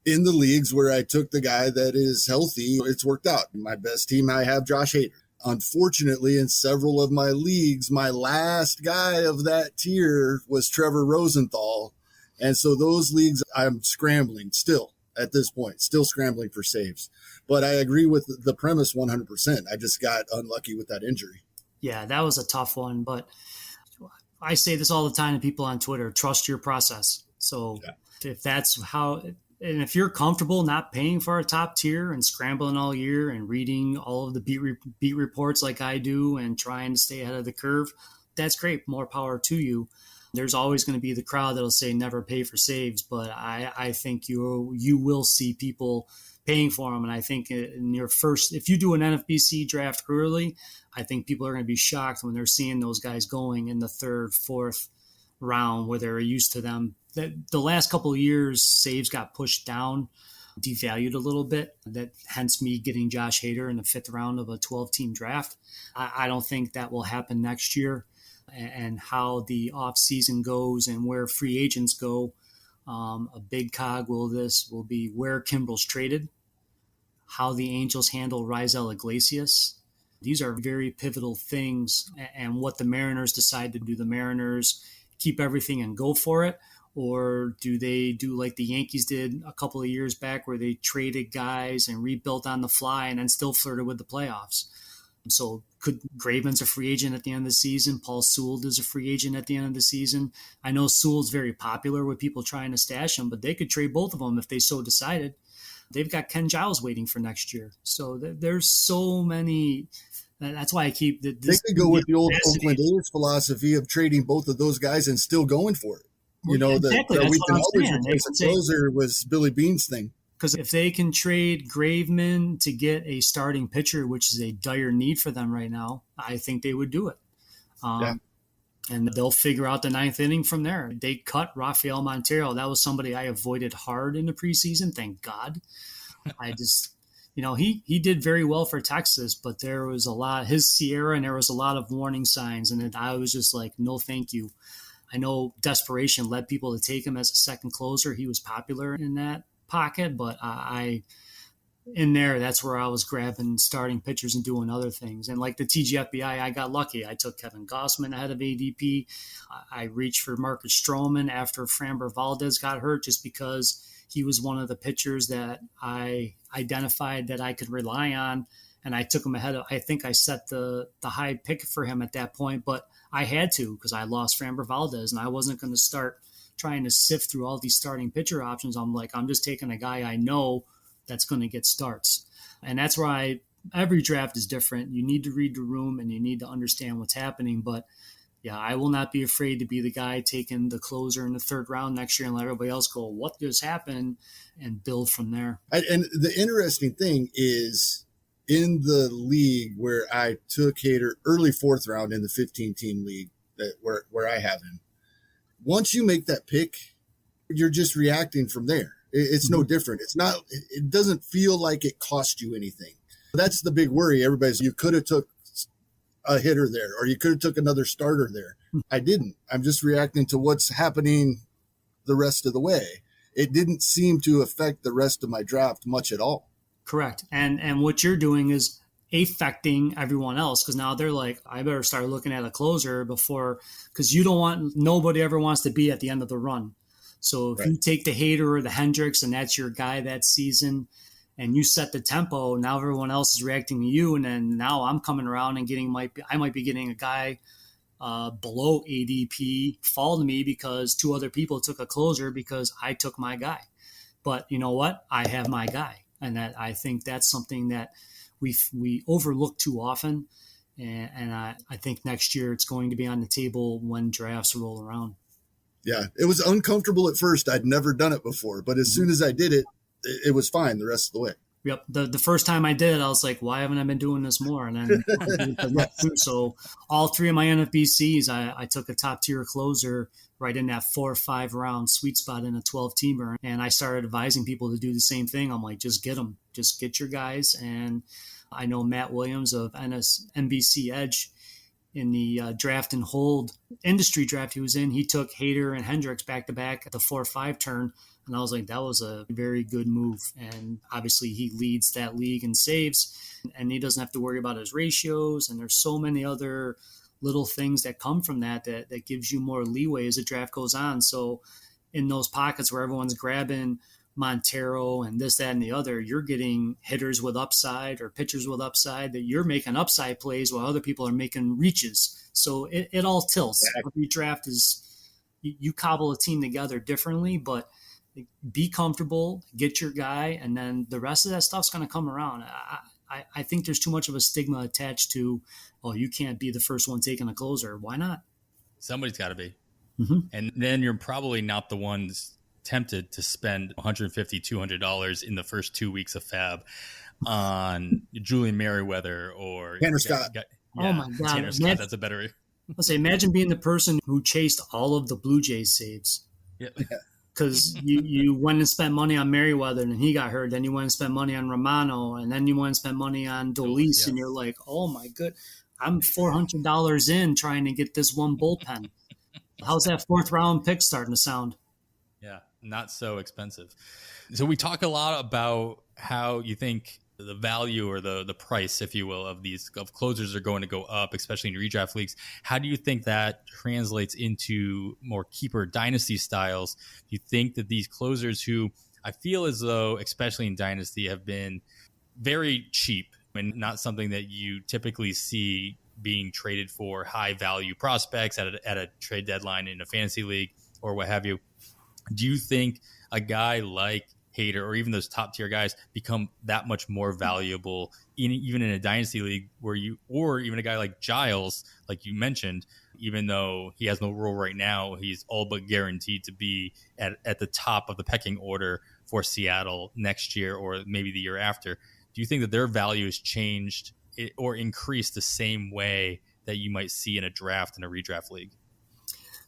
in the leagues where I took the guy that is healthy, it's worked out. In my best team, I have Josh Hader. Unfortunately, in several of my leagues, my last guy of that tier was Trevor Rosenthal. And so those leagues, I'm scrambling still at this point, still scrambling for saves. But I agree with the premise 100%. I just got unlucky with that injury. Yeah, that was a tough one, but I say this all the time to people on Twitter: trust your process. So if that's how, and if you're comfortable not paying for a top tier and scrambling all year and reading all of the beat reports like I do and trying to stay ahead of the curve, that's great. More power to you. There's always going to be the crowd that'll say never pay for saves, but I think you will see people paying for them. And I think in your first, if you do an NFBC draft early, I think people are going to be shocked when they're seeing those guys going in the 3rd, 4th round where they're used to them. The last couple of years, saves got pushed down, devalued a little bit. Hence me getting Josh Hader in the 5th round of a 12-team draft. I don't think that will happen next year. And how the offseason goes and where free agents go, a big cog will be where Kimbrel's traded, how the Angels handle Raisel Iglesias. These are very pivotal things, and what the Mariners decide to do. The Mariners keep everything and go for it, or do they do like the Yankees did a couple of years back where they traded guys and rebuilt on the fly and then still flirted with the playoffs? So could Graveman's a free agent at the end of the season? Paul Sewell is a free agent at the end of the season. I know Sewell's very popular with people trying to stash him, but they could trade both of them if they so decided. They've got Ken Giles waiting for next year. So there's so many. That's why I keep this. They could go with the old Oakland A's philosophy of trading both of those guys and still going for it. You know, exactly. that we've been always replacing closer was Billy Bean's thing. Because if they can trade Graveman to get a starting pitcher, which is a dire need for them right now, I think they would do it. And they'll figure out the 9th inning from there. They cut Rafael Montero. That was somebody I avoided hard in the preseason. Thank God. I just, he did very well for Texas, but there was a lot, his Sierra, and there was a lot of warning signs. And I was just like, no, thank you. I know desperation led people to take him as a second closer. He was popular in that pocket, but that's where I was grabbing starting pitchers and doing other things. And like the TGFBI, I got lucky. I took Kevin Gossman ahead of ADP. I reached for Marcus Stroman after Framber Valdez got hurt, just because he was one of the pitchers that I identified that I could rely on. And I took him ahead of, I think I set the high pick for him at that point, but I had to, because I lost Framber Valdez and I wasn't going to start trying to sift through all these starting pitcher options. I'm like, I'm just taking a guy I know that's going to get starts. And that's why every draft is different. You need to read the room and you need to understand what's happening. But yeah, I will not be afraid to be the guy taking the closer in the third round next year and let everybody else go, what just happened, and build from there. And the interesting thing is, in the league where I took Hader early fourth round in the 15-team league where I have him, once you make that pick, you're just reacting from there. It's no different. It doesn't feel like it cost you anything. That's the big worry. You could have took a hitter there, or you could have took another starter there. I didn't. I'm just reacting to what's happening the rest of the way. It didn't seem to affect the rest of my draft much at all. Correct. And what you're doing is affecting everyone else, because now they're like, I better start looking at a closer before, because nobody ever wants to be at the end of the run. So if you take the Hader or the Hendricks and that's your guy that season, and you set the tempo, now everyone else is reacting to you. And then now I'm coming around and I might be getting a guy below ADP fall to me because two other people took a closer because I took my guy. But you know what? I have my guy. And that, I think that's something that we overlook too often. And I think next year it's going to be on the table when drafts roll around. Yeah, it was uncomfortable at first. I'd never done it before. But as soon as I did it, it was fine the rest of the way. Yep. The first time I did it, I was like, why haven't I been doing this more? And then I did it. So all three of my NFBCs, I took a top tier closer right in that 4 or 5 round sweet spot in a 12-teamer. And I started advising people to do the same thing. I'm like, just get them. Just get your guys. And I know Matt Williams of NBC Edge, in the draft and hold industry draft he was in, he took Hader and Hendricks back-to-back at the 4-5 turn. And I was like, that was a very good move. And obviously he leads that league in saves, and he doesn't have to worry about his ratios. And there's so many other little things that come from that gives you more leeway as the draft goes on. So in those pockets where everyone's grabbing Montero and this, that, and the other, you're getting hitters with upside or pitchers with upside, that you're making upside plays while other people are making reaches. So it all tilts. Every draft you cobble a team together differently, but be comfortable, get your guy, and then the rest of that stuff's going to come around. I think there's too much of a stigma attached to, you can't be the first one taking a closer. Why not? Somebody's got to be. Mm-hmm. And then you're probably not the ones tempted to spend $150, $200 in the first 2 weeks of FAAB on Julian Merriweather or Tanner Scott. Oh my God. Tanner Scott, that's a better. Let's say, imagine being the person who chased all of the Blue Jays saves. Yep. Because you went and spent money on Merriweather and he got hurt. Then you went and spent money on Romano, and then you went and spent money on Dolis, and you're like, oh my good, I'm $400 in trying to get this one bullpen. How's that 4th round pick starting to sound? Yeah, not so expensive. So we talk a lot about how you think the value or the price, if you will, of closers are going to go up, especially in redraft leagues. How do you think that translates into more keeper dynasty styles? Do you think that these closers, who I feel as though, especially in dynasty, have been very cheap and not something that you typically see being traded for high value prospects at a trade deadline in a fantasy league or what have you, do you think a guy like Hader or even those top tier guys become that much more valuable even in a dynasty league or even a guy like Giles, like you mentioned, even though he has no role right now, he's all but guaranteed to be at the top of the pecking order for Seattle next year or maybe the year after. Do you think that their value has changed or increased the same way that you might see in a draft and a redraft league?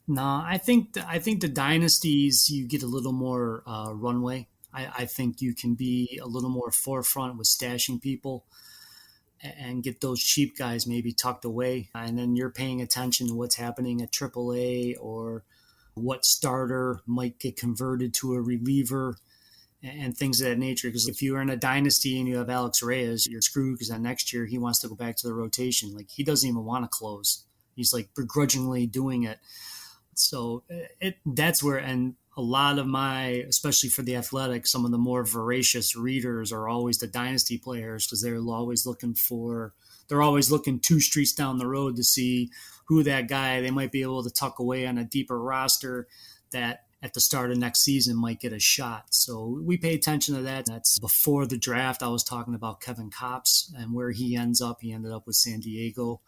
No, I think the dynasties, you get a little more runway. I think you can be a little more forefront with stashing people and get those cheap guys maybe tucked away. And then you're paying attention to what's happening at AAA or what starter might get converted to a reliever and things of that nature. Because if you're in a dynasty and you have Alex Reyes, you're screwed because then next year he wants to go back to the rotation. Like, he doesn't even want to close. He's like begrudgingly doing it. So that's where, and a lot of especially for the Athletic, some of the more voracious readers are always the dynasty players, because they're always looking 2 streets down the road to see who that guy they might be able to tuck away on a deeper roster that at the start of next season might get a shot. So we pay attention to that. That's before the draft. I was talking about Kevin Kopps and where he ends up. He ended up with San Diego.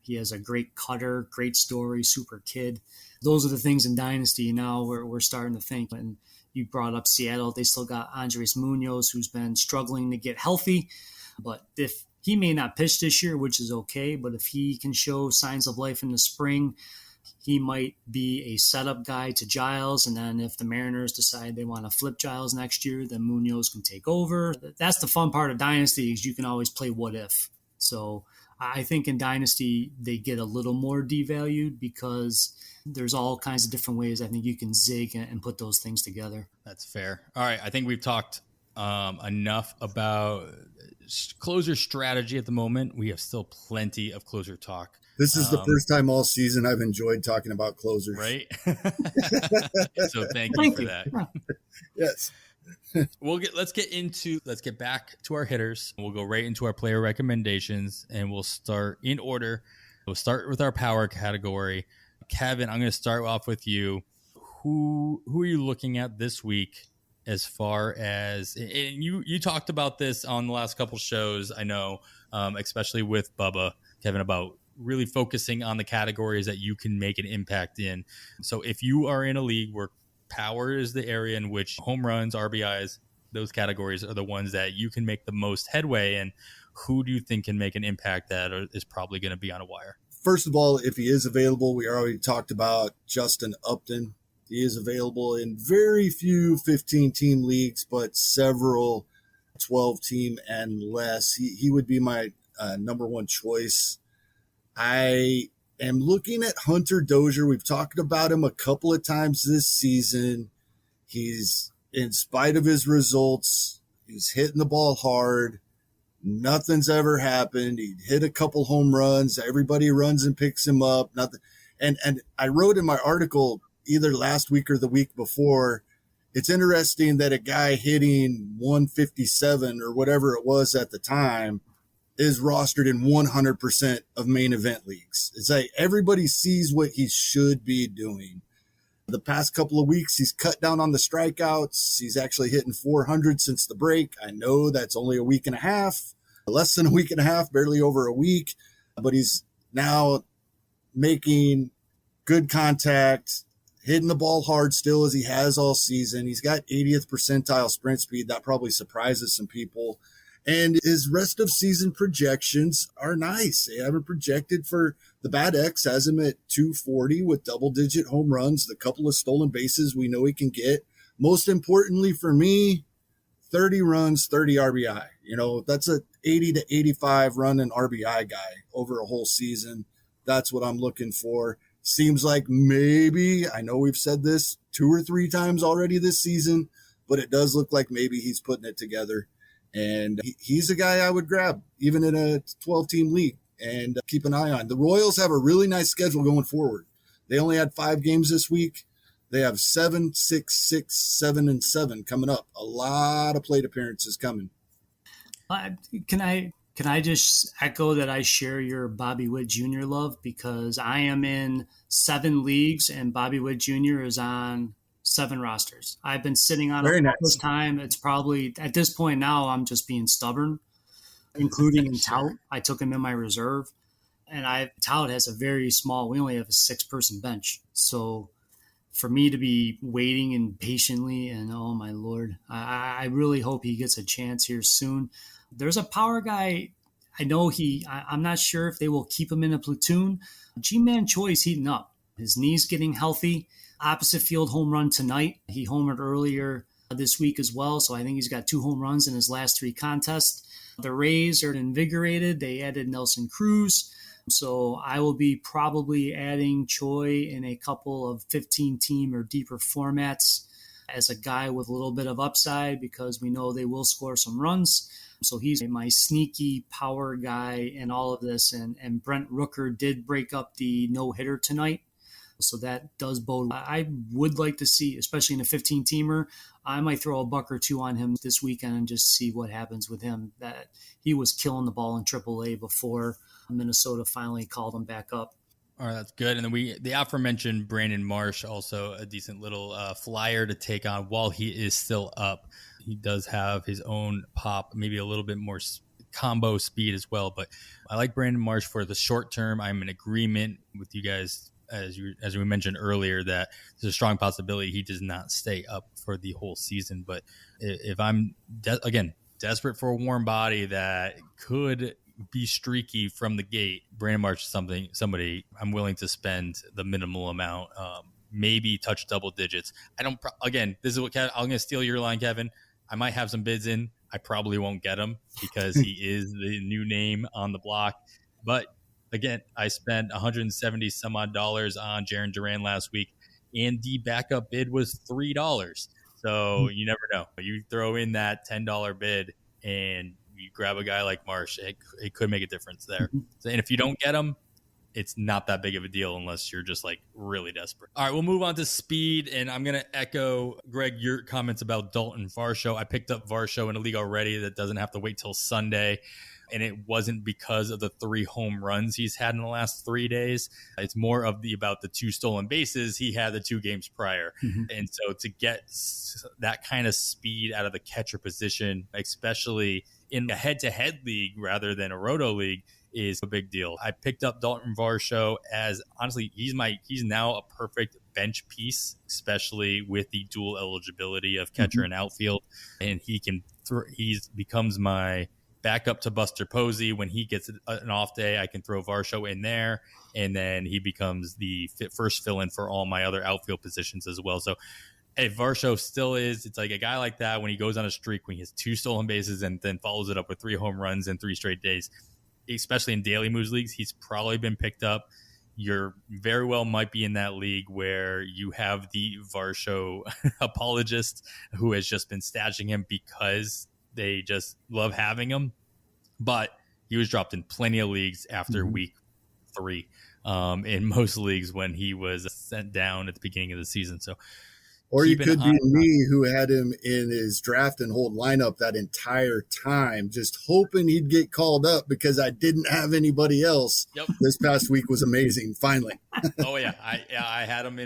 He has a great cutter, great story, super kid. Those are the things in Dynasty now we're starting to think. And you brought up Seattle. They still got Andres Munoz, who's been struggling to get healthy. But if he may not pitch this year, which is okay, but if he can show signs of life in the spring, he might be a setup guy to Giles. And then if the Mariners decide they want to flip Giles next year, then Munoz can take over. That's the fun part of Dynasty, is you can always play what if. So I think in Dynasty, they get a little more devalued because there's all kinds of different ways I think you can zig and put those things together. That's fair. All right. I think we've talked enough about closer strategy at the moment. We have still plenty of closer talk. This is the first time all season I've enjoyed talking about closers. Right? So thank you for that. Yes. Let's get back to our hitters. We'll go right into our player recommendations, and we'll start in order. We'll start with our power category. Kevin, I'm going to start off with you. Who are you looking at this week as far as, and you talked about this on the last couple shows, I know, especially with Bubba, Kevin, about really focusing on the categories that you can make an impact in. So if you are in a league where power is the area in which home runs, RBIs, those categories are the ones that you can make the most headway in, who do you think can make an impact that is probably going to be on a wire? First of all, if he is available, we already talked about Justin Upton. He is available in very few 15-team leagues, but several 12-team and less. He would be my number one choice. I am looking at Hunter Dozier. We've talked about him a couple of times this season. He's, in spite of his results, he's hitting the ball hard. Nothing's ever happened. He hit a couple home runs. Everybody runs and picks him up. Nothing. And I wrote in my article either last week or the week before, it's interesting that a guy hitting 157 or whatever it was at the time is rostered in 100% of main event leagues. It's like everybody sees what he should be doing. The past couple of weeks, he's cut down on the strikeouts. He's actually hitting 400 since the break. I know that's only a week and a half, less than a week and a half, barely over a week, but he's now making good contact, hitting the ball hard still as he has all season. He's got 80th percentile sprint speed. That probably surprises some people. And his rest of season projections are nice. They haven't projected for the Bad X, has him at 240 with double-digit home runs, the couple of stolen bases we know he can get. Most importantly for me, 30 runs, 30 RBI. You know, that's a 80 to 85 run and RBI guy over a whole season. That's what I'm looking for. Seems like maybe, I know we've said this 2 or 3 times already this season, but it does look like maybe he's putting it together. And he's a guy I would grab, even in a 12-team league, and keep an eye on. The Royals have a really nice schedule going forward. They only had 5 games this week. They have 7, 6, 6, 7, and 7 coming up. A lot of plate appearances coming. Can I just echo that I share your Bobby Witt Jr. love, because I am in 7 leagues and Bobby Witt Jr. is on 7 rosters. I've been sitting on it all this time. It's probably, at this point now, I'm just being stubborn, including in Tout. I took him in my reserve. And Tout has a very small, we only have a 6-person bench. So for me to be waiting and patiently, and oh my Lord, I really hope he gets a chance here soon. There's a power guy. I know I'm not sure if they will keep him in a platoon. G-Man Choi's heating up. His knee's getting healthy. Opposite field home run tonight. He homered earlier this week as well, so I think he's got 2 home runs in his last 3 contests. The Rays are invigorated. They added Nelson Cruz, so I will be probably adding Choi in a couple of 15-team or deeper formats as a guy with a little bit of upside, because we know they will score some runs. So he's my sneaky power guy in all of this. And Brent Rooker did break up the no-hitter tonight. So that does bode. I would like to see, especially in a 15-teamer, I might throw a buck or 2 on him this weekend and just see what happens with him. That he was killing the ball in AAA before Minnesota finally called him back up. All right, that's good. And then the aforementioned Brandon Marsh, also a decent little flyer to take on while he is still up. He does have his own pop, maybe a little bit more combo speed as well. But I like Brandon Marsh for the short term. I'm in agreement with you guys, as we mentioned earlier, that there's a strong possibility he does not stay up for the whole season. But if I'm, desperate for a warm body that could be streaky from the gate, Brandon Marsh is somebody I'm willing to spend the minimal amount, maybe touch double digits. This is what I'm going to steal your line, Kevin. I might have some bids in. I probably won't get him because he is the new name on the block. But again, I spent $170 some odd on Jarren Duran last week, and the backup bid was $3. So you never know. You throw in that $10 bid and you grab a guy like Marsh, it could make a difference there. So, and if you don't get him, it's not that big of a deal unless you're just like really desperate. All right, we'll move on to speed, and I'm going to echo, Greg, your comments about Dalton Varsho. I picked up Varsho in a league already that doesn't have to wait till Sunday, and it wasn't because of the 3 home runs he's had in the last 3 days. It's more of about the 2 stolen bases he had the 2 games prior. And so to get that kind of speed out of the catcher position, especially in a head-to-head league rather than a roto league, is a big deal. I picked up Dalton Varsho as, honestly, he's now a perfect bench piece, especially with the dual eligibility of catcher and outfield. And he becomes my backup to Buster Posey. When he gets an off day, I can throw Varsho in there, and then he becomes the first fill-in for all my other outfield positions as well. So if Varsho still is, it's like a guy like that when he goes on a streak, when he has 2 stolen bases and then follows it up with 3 home runs in 3 straight days, especially in daily moves leagues, he's probably been picked up. You're very well might be in that league where you have the Varsho apologist who has just been stashing him because they just love having him. But he was dropped in plenty of leagues after week 3, in most leagues when he was sent down at the beginning of the season. So, or you could be me, who had him in his draft and hold lineup that entire time, just hoping he'd get called up because I didn't have anybody else. Yep. This past week was amazing. Finally. Oh yeah. I've had him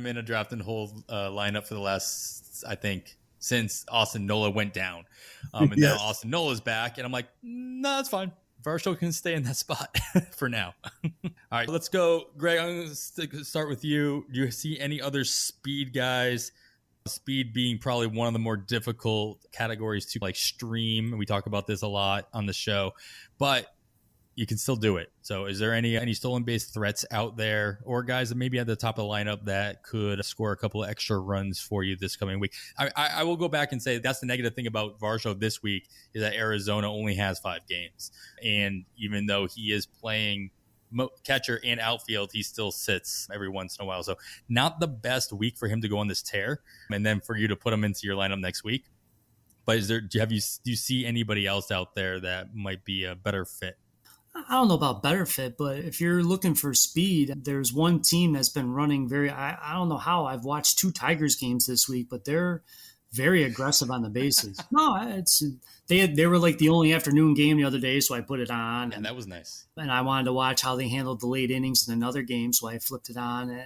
in a draft and hold lineup for the last, I think, since Austin Nola went down. And now Austin Nola's back, and I'm like, no, that's fine. Varsho can stay in that spot for now. All right, let's go. Greg, I'm going to start with you. Do you see any other speed guys? Speed being probably one of the more difficult categories to like stream. We talk about this a lot on the show, but you can still do it. So is there any stolen base threats out there, or guys that maybe at the top of the lineup that could score a couple of extra runs for you this coming week? I will go back and say that's the negative thing about Varsho this week is that Arizona only has 5 games. And even though he is playing catcher and outfield, he still sits every once in a while. So not the best week for him to go on this tear, and then for you to put him into your lineup next week. But do you see anybody else out there that might be a better fit? I don't know about better fit, but if you're looking for speed, there's one team that's been running I don't know how. I've watched 2 Tigers games this week, but they're very aggressive on the bases. No, they were like the only afternoon game the other day, so I put it on. And that was nice. And I wanted to watch how they handled the late innings in another game, so I flipped it on.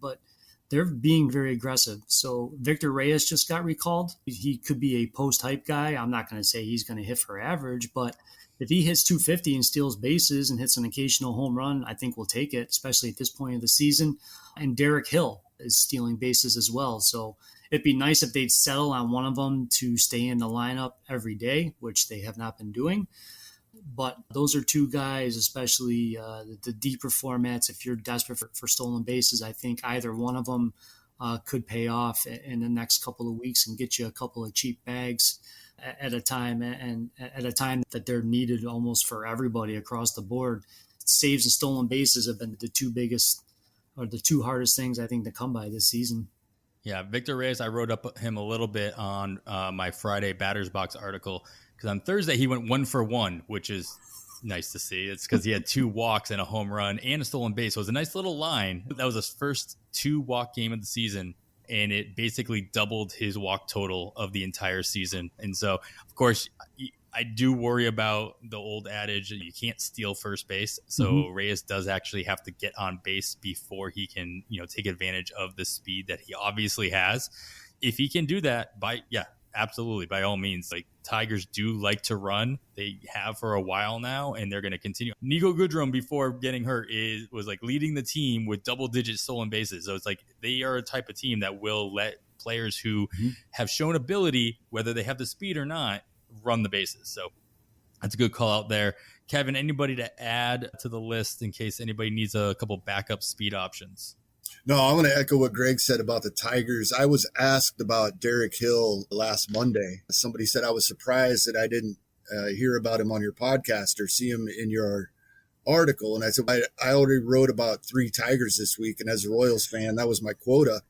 But they're being very aggressive. So Victor Reyes just got recalled. He could be a post-hype guy. I'm not going to say he's going to hit for average, but if he hits 250 and steals bases and hits an occasional home run, I think we'll take it, especially at this point of the season. And Derek Hill is stealing bases as well. So it'd be nice if they'd settle on one of them to stay in the lineup every day, which they have not been doing. But those are 2 guys, especially the deeper formats. If you're desperate for stolen bases, I think either one of them could pay off in the next couple of weeks and get you a couple of cheap bags at a time, and at a time that they're needed almost for everybody across the board. Saves and stolen bases have been the 2 biggest or the 2 hardest things I think to come by this season. Yeah, Victor Reyes, I wrote up him a little bit on my Friday Batters Box article because on Thursday he went 1 for 1, which is nice to see. It's because he had 2 walks and a home run and a stolen base. So it was a nice little line. That was his first 2-walk game of the season, and it basically doubled his walk total of the entire season. And so, of course, I do worry about the old adage that you can't steal first base. So Reyes does actually have to get on base before he can, take advantage of the speed that he obviously has. If he can do that, absolutely, by all means, like Tigers do like to run. They have for a while now, and they're going to continue. Nico Goodrum, before getting hurt, was like leading the team with double-digit stolen bases. So it's like they are a type of team that will let players who have shown ability, whether they have the speed or not, run the bases. So that's a good call out there. Kevin, anybody to add to the list in case anybody needs a couple backup speed options? No, I want to echo what Greg said about the Tigers. I was asked about Derek Hill last Monday. Somebody said I was surprised that I didn't hear about him on your podcast or see him in your article. And I said, I already wrote about 3 Tigers this week. And as a Royals fan, that was my quota.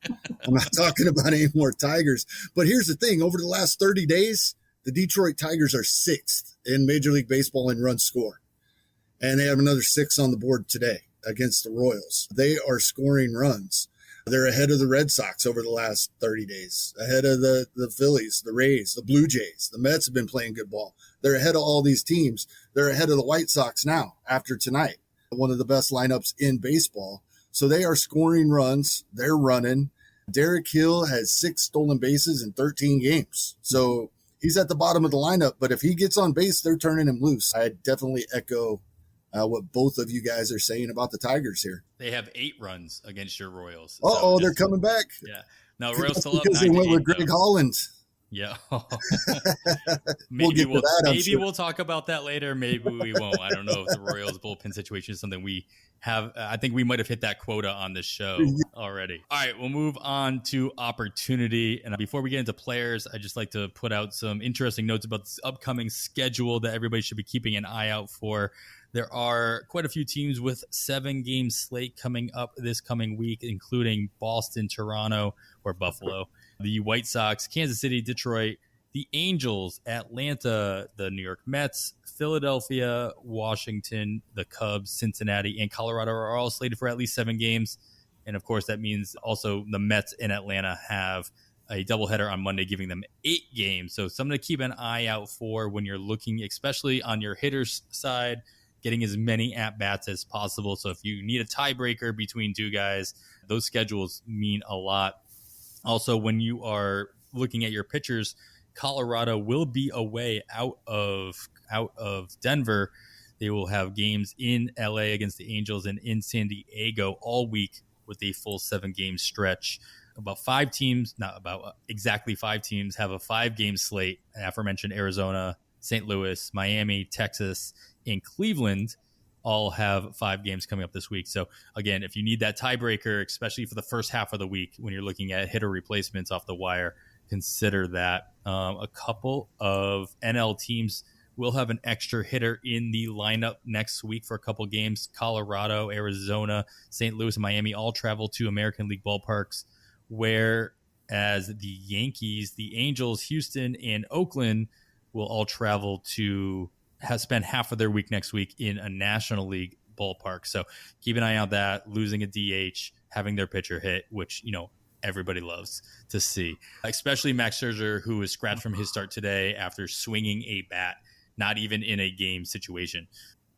I'm not talking about any more Tigers. But here's the thing. Over the last 30 days, the Detroit Tigers are 6th in Major League Baseball in runs scored. And they have another 6 on the board today against the Royals. They are scoring runs. They're ahead of the Red Sox over the last 30 days, ahead of the Phillies, the Rays, the Blue Jays. The Mets have been playing good ball. They're ahead of all these teams. They're ahead of the White Sox now after tonight, one of the best lineups in baseball. So they are scoring runs. They're running. Derek Hill has 6 stolen bases in 13 games. So he's at the bottom of the lineup, but if he gets on base, they're turning him loose. I definitely echo what both of you guys are saying about the Tigers here. They have 8 runs against your Royals. So they're coming back. Yeah. No, Royals still up because they went with 9-8, Greg Holland. Yeah. Maybe we'll talk about that later. Maybe we won't. I don't know if the Royals bullpen situation is something we have. I think we might have hit that quota on this show already. All right, we'll move on to opportunity. And before we get into players, I just like to put out some interesting notes about this upcoming schedule that everybody should be keeping an eye out for. There are quite a few teams with 7-game slate coming up this coming week, including Boston, Toronto, or Buffalo, the White Sox, Kansas City, Detroit, the Angels, Atlanta, the New York Mets, Philadelphia, Washington, the Cubs, Cincinnati, and Colorado are all slated for at least 7 games. And, of course, that means also the Mets and Atlanta have a doubleheader on Monday, giving them 8 games. So something to keep an eye out for when you're looking, especially on your hitters' side, getting as many at-bats as possible. So if you need a tiebreaker between 2 guys, those schedules mean a lot. Also, when you are looking at your pitchers, Colorado will be away out of Denver. They will have games in LA against the Angels and in San Diego all week with a full 7-game stretch. Exactly 5 teams have a 5-game slate. Aforementioned Arizona, St. Louis, Miami, Texas, and Cleveland all have 5 games coming up this week. So again, if you need that tiebreaker, especially for the first half of the week, when you're looking at hitter replacements off the wire, consider that. A couple of NL teams will have an extra hitter in the lineup next week for a couple games. Colorado, Arizona, St. Louis, and Miami all travel to American League ballparks, whereas the Yankees, the Angels, Houston, and Oakland will all travel to spend half of their week next week in a National League ballpark. So keep an eye on that. Losing a DH, having their pitcher hit, which, everybody loves to see, especially Max Scherzer, who was scratched from his start today after swinging a bat, not even in a game situation.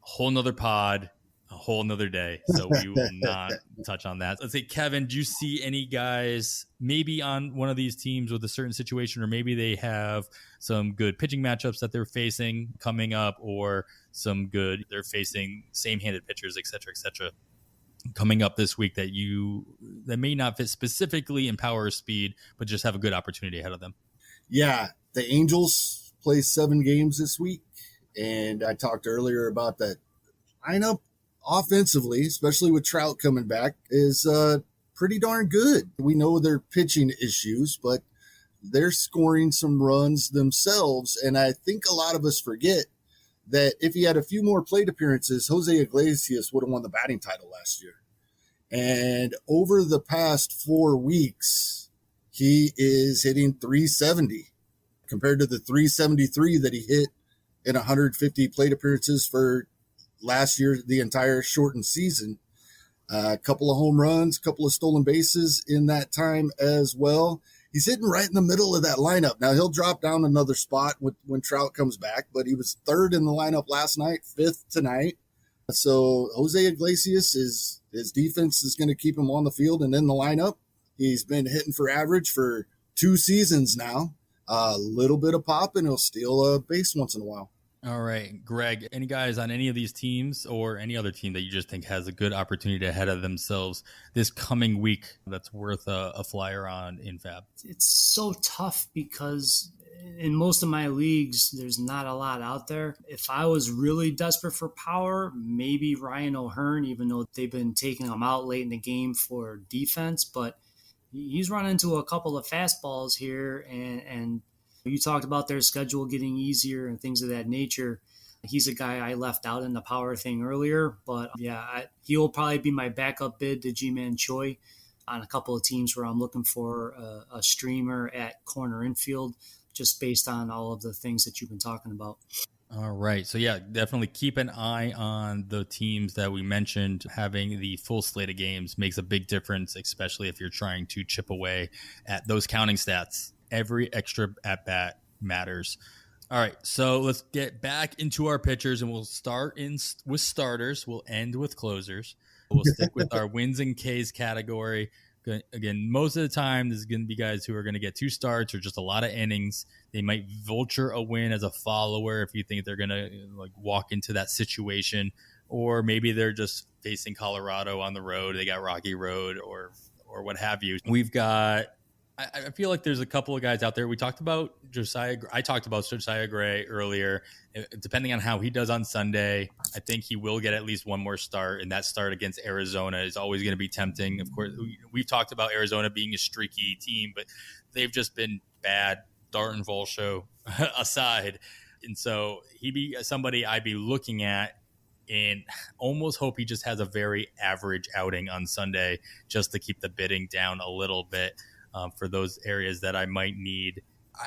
A whole nother pod, a whole nother day. So we will not touch on that. Let's say, Kevin, do you see any guys maybe on one of these teams with a certain situation, or maybe they have some good pitching matchups that they're facing coming up, or they're facing same-handed pitchers, et cetera, coming up this week that may not fit specifically in power or speed, but just have a good opportunity ahead of them? Yeah, the Angels play 7 games this week, and I talked earlier about that lineup offensively, especially with Trout coming back, is pretty darn good. We know their pitching issues, but they're scoring some runs themselves, and I think a lot of us forget that if he had a few more plate appearances, Jose Iglesias would have won the batting title last year. And over the past 4 weeks, he is hitting 370 compared to the 373 that he hit in 150 plate appearances for last year, the entire shortened season. A couple of home runs, a couple of stolen bases in that time as well. He's hitting right in the middle of that lineup. Now, he'll drop down another spot when Trout comes back, but he was 3rd in the lineup last night, 5th tonight. So Jose Iglesias, his defense is going to keep him on the field and in the lineup. He's been hitting for average for 2 seasons now. a little bit of pop, and he'll steal a base once in a while. All right, Greg, any guys on any of these teams or any other team that you just think has a good opportunity ahead of themselves this coming week that's worth a flyer on in FAAB? It's so tough because in most of my leagues, there's not a lot out there. If I was really desperate for power, maybe Ryan O'Hearn, even though they've been taking him out late in the game for defense, but he's run into a couple of fastballs here, and you talked about their schedule getting easier and things of that nature. He's a guy I left out in the power thing earlier, but yeah, he'll probably be my backup bid to Ji-Man Choi on a couple of teams where I'm looking for a streamer at corner infield, just based on all of the things that you've been talking about. All right. So, yeah, definitely keep an eye on the teams that we mentioned. Having the full slate of games makes a big difference, especially if you're trying to chip away at those counting stats. Every extra at-bat matters. All right. So, let's get back into our pitchers, and we'll start with starters. We'll end with closers. We'll stick with our wins and Ks category. Again, most of the time, this is going to be guys who are going to get 2 starts or just a lot of innings. They might vulture a win as a follower if you think they're going to walk into that situation, or maybe they're just facing Colorado on the road. They got Rocky Road or what have you. We've got, I feel like there's a couple of guys out there. We talked about Josiah. I talked about Josiah Gray earlier. Depending on how he does on Sunday, I think he will get at least one more start, and that start against Arizona is always going to be tempting. Of course, we've talked about Arizona being a streaky team, but they've just been bad, Dart and Volsho aside. And so he'd be somebody I'd be looking at and almost hope he just has a very average outing on Sunday just to keep the bidding down a little bit. For those areas that I might need.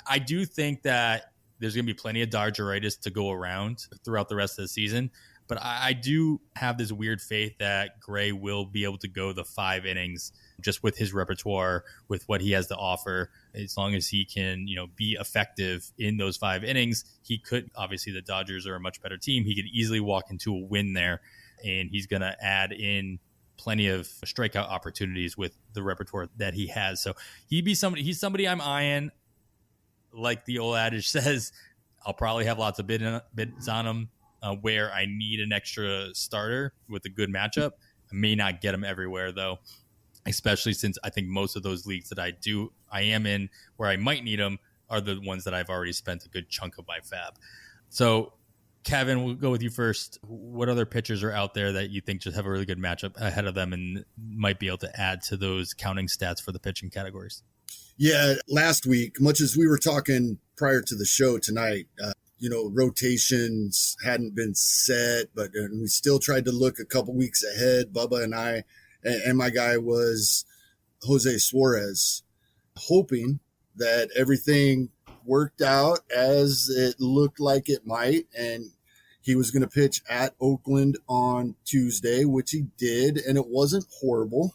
I do think that there's going to be plenty of Dodgeritis to go around throughout the rest of the season, but I do have this weird faith that Gray will be able to go the 5 innings just with his repertoire, with what he has to offer. As long as he can, be effective in those 5 innings, he could. Obviously, the Dodgers are a much better team. He could easily walk into a win there, and he's going to add in plenty of strikeout opportunities with the repertoire that he has. So he's somebody I'm eyeing. Like the old adage says, I'll probably have lots of bids on him where I need an extra starter with a good matchup. I may not get him everywhere though, especially since I think most of those leagues that I am in where I might need them are the ones that I've already spent a good chunk of my FAAB. So Kevin, we'll go with you first. What other pitchers are out there that you think just have a really good matchup ahead of them and might be able to add to those counting stats for the pitching categories? Yeah, last week, much as we were talking prior to the show tonight, rotations hadn't been set, but we still tried to look a couple weeks ahead, Bubba and I, and my guy was Jose Suarez, hoping that everything worked out as it looked like it might, and he was going to pitch at Oakland on Tuesday, which he did, and it wasn't horrible.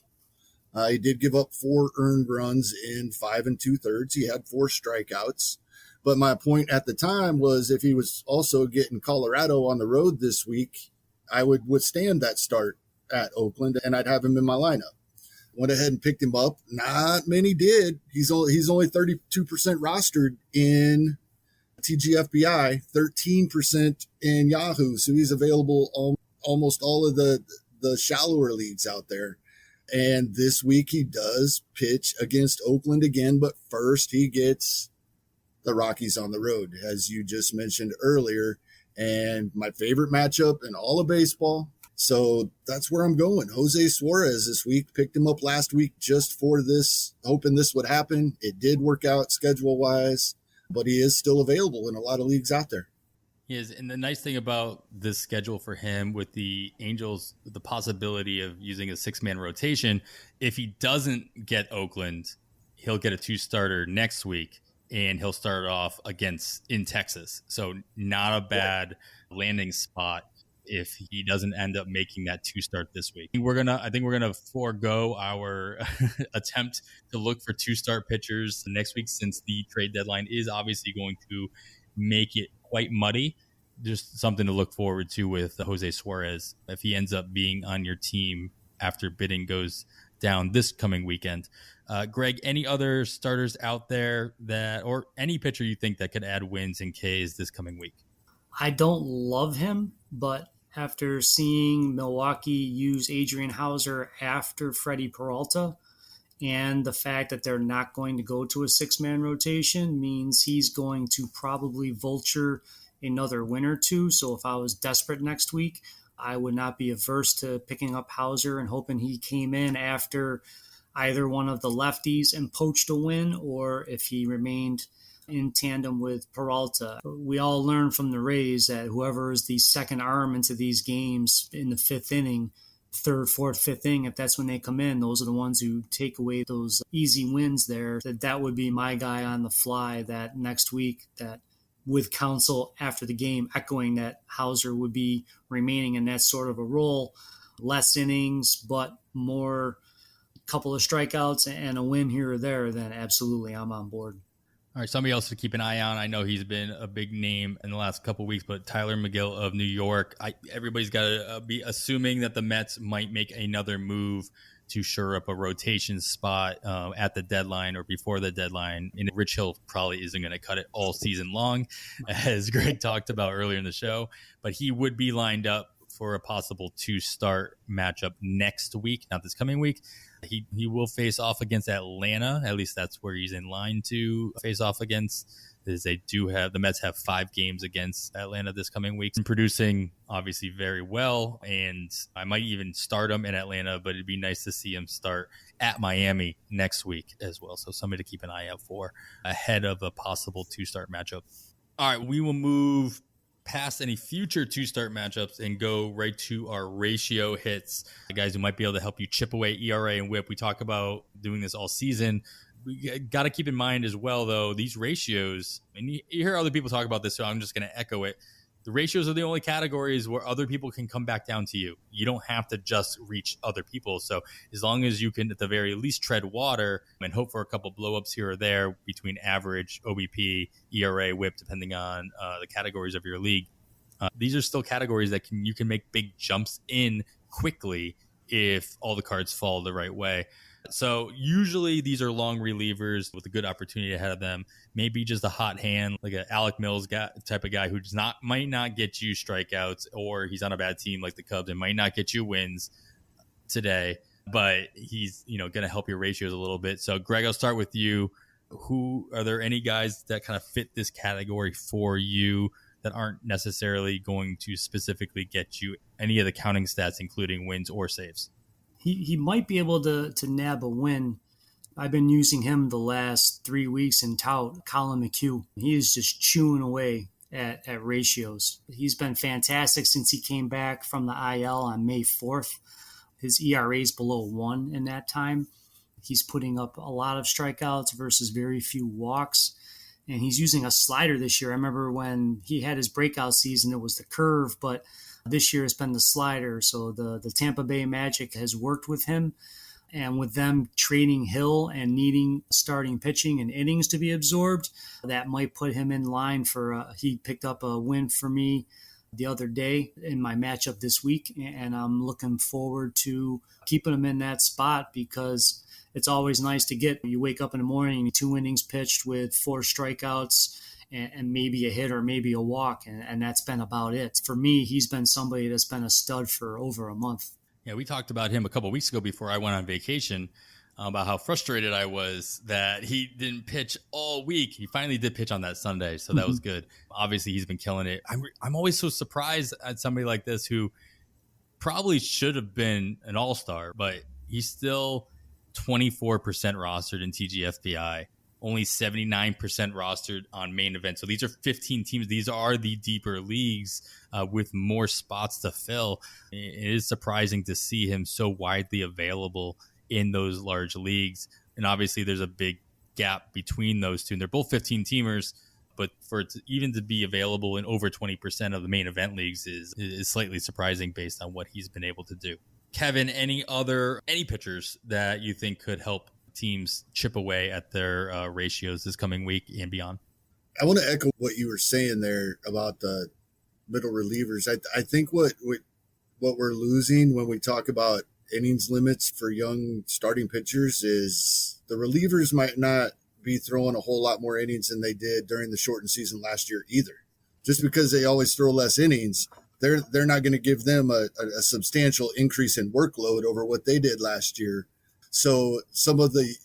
He did give up 4 earned runs in 5 2/3. He had 4 strikeouts, but my point at the time was if he was also getting Colorado on the road this week, I would withstand that start at Oakland, and I'd have him in my lineup. Went ahead and picked him up. Not many did. He's only 32% rostered in TGFBI, 13% in Yahoo. So he's available almost all of the shallower leagues out there. And this week he does pitch against Oakland again, but first he gets the Rockies on the road, as you just mentioned earlier. And my favorite matchup in all of baseball. So that's where I'm going. Jose Suarez this week. Picked him up last week just for this, hoping this would happen. It did work out schedule-wise, but he is still available in a lot of leagues out there. He is. And the nice thing about this schedule for him with the Angels, the possibility of using a 6-man rotation, if he doesn't get Oakland, he'll get a 2-starter next week, and he'll start off in Texas. So not a bad landing spot if he doesn't end up making that 2-start this week. I think we're gonna forego our attempt to look for 2-start pitchers next week, since the trade deadline is obviously going to make it quite muddy. Just something to look forward to with Jose Suarez if he ends up being on your team after bidding goes down this coming weekend. Greg, any other starters out there or any pitcher you think that could add wins and Ks this coming week? I don't love him, but after seeing Milwaukee use Adrian Hauser after Freddie Peralta, and the fact that they're not going to go to a 6-man rotation means he's going to probably vulture another win or two. So if I was desperate next week, I would not be averse to picking up Hauser and hoping he came in after either one of the lefties and poached a win, or if he remained in tandem with Peralta. We all learn from the Rays that whoever is the second arm into these games in the 5th inning, 3rd, 4th, 5th inning, if that's when they come in, those are the ones who take away those easy wins there. That would be my guy on the fly that next week, that with counsel after the game echoing that Hauser would be remaining in that sort of a role. Less innings, but more couple of strikeouts and a win here or there, then absolutely I'm on board. All right, somebody else to keep an eye on. I know he's been a big name in the last couple of weeks, but Tyler McGill of New York. Everybody's got to be assuming that the Mets might make another move to shore up a rotation spot at the deadline or before the deadline. And Rich Hill probably isn't going to cut it all season long, as Greg talked about earlier in the show. But he would be lined up for a possible 2-start matchup next week, not this coming week. He will face off against Atlanta. At least that's where he's in line to face off against. The Mets have 5 games against Atlanta this coming week, and producing obviously very well. And I might even start him in Atlanta, but it'd be nice to see him start at Miami next week as well. So somebody to keep an eye out for ahead of a possible 2-start matchup. All right, we will move past any future 2-start matchups and go right to our ratio hits, the guys who might be able to help you chip away ERA and WHIP. We talk about doing this all season. We got to keep in mind as well, though, these ratios, and you hear other people talk about this, so I'm just going to echo it. The ratios are the only categories where other people can come back down to you. You don't have to just reach other people. So as long as you can, at the very least, tread water and hope for a couple blow-ups here or there between average, OBP, ERA, WHIP, depending on the categories of your league, these are still categories that you can make big jumps in quickly if all the cards fall the right way. So usually these are long relievers with a good opportunity ahead of them. Maybe just a hot hand, like an Alec Mills type of guy who might not get you strikeouts, or he's on a bad team like the Cubs and might not get you wins today, but he's going to help your ratios a little bit. So Greg, I'll start with you. Are there any guys that kind of fit this category for you that aren't necessarily going to specifically get you any of the counting stats, including wins or saves? He might be able to nab a win. I've been using him the last 3 weeks in tout, Colin McHugh. He is just chewing away at ratios. He's been fantastic since he came back from the IL on May 4th. His ERA is below 1 in that time. He's putting up a lot of strikeouts versus very few walks. And he's using a slider this year. I remember when he had his breakout season, it was the curve, but this year it's been the slider. So the Tampa Bay Magic has worked with him. And with them trading Hill and needing starting pitching and innings to be absorbed, that might put him in line for he picked up a win for me the other day in my matchup this week. And I'm looking forward to keeping him in that spot because it's always nice to get, you wake up in the morning, 2 innings pitched with 4 strikeouts and maybe a hit or maybe a walk. And that's been about it. For me, he's been somebody that's been a stud for over a month. Yeah, we talked about him a couple of weeks ago before I went on vacation about how frustrated I was that he didn't pitch all week. He finally did pitch on that Sunday, so that was good. Obviously, he's been killing it. I'm always so surprised at somebody like this who probably should have been an all-star, but he's still 24% rostered in TGFBI, only 79% rostered on main event. So these are 15 teams. These are the deeper leagues with more spots to fill. It is surprising to see him so widely available in those large leagues. And obviously there's a big gap between those two. And they're both 15 teamers, but for it even to be available in over 20% of the main event leagues is slightly surprising based on what he's been able to do. Kevin, any pitchers that you think could help teams chip away at their ratios this coming week and beyond? I want to echo what you were saying there about the middle relievers. I think what we're losing when we talk about innings limits for young starting pitchers is the relievers might not be throwing a whole lot more innings than they did during the shortened season last year either. Just because they always throw less innings, they're not going to give them a substantial increase in workload over what they did last year. So some of the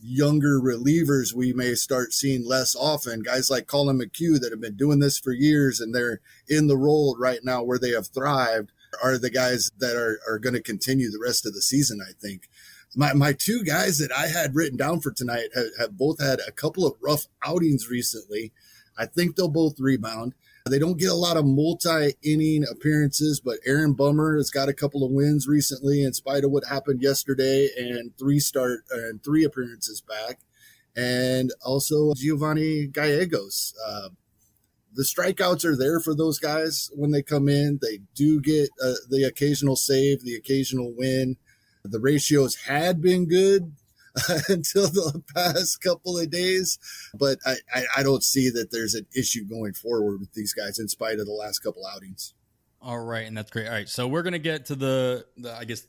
younger relievers we may start seeing less often, guys like Colin McHugh that have been doing this for years and they're in the role right now where they have thrived, are the guys that are going to continue the rest of the season, I think. My two guys that I had written down for tonight have both had a couple of rough outings recently. I think they'll both rebound. They don't get a lot of multi-inning appearances, but Aaron Bummer has got a couple of wins recently in spite of what happened yesterday, and three appearances back. And also Giovanni Gallegos. The strikeouts are there for those guys when they come in. They do get the occasional save, the occasional win. The ratios had been good until the past couple of days, but I don't see that there's an issue going forward with these guys in spite of the last couple outings. All right, and that's great. All right, so we're going to get to the I guess,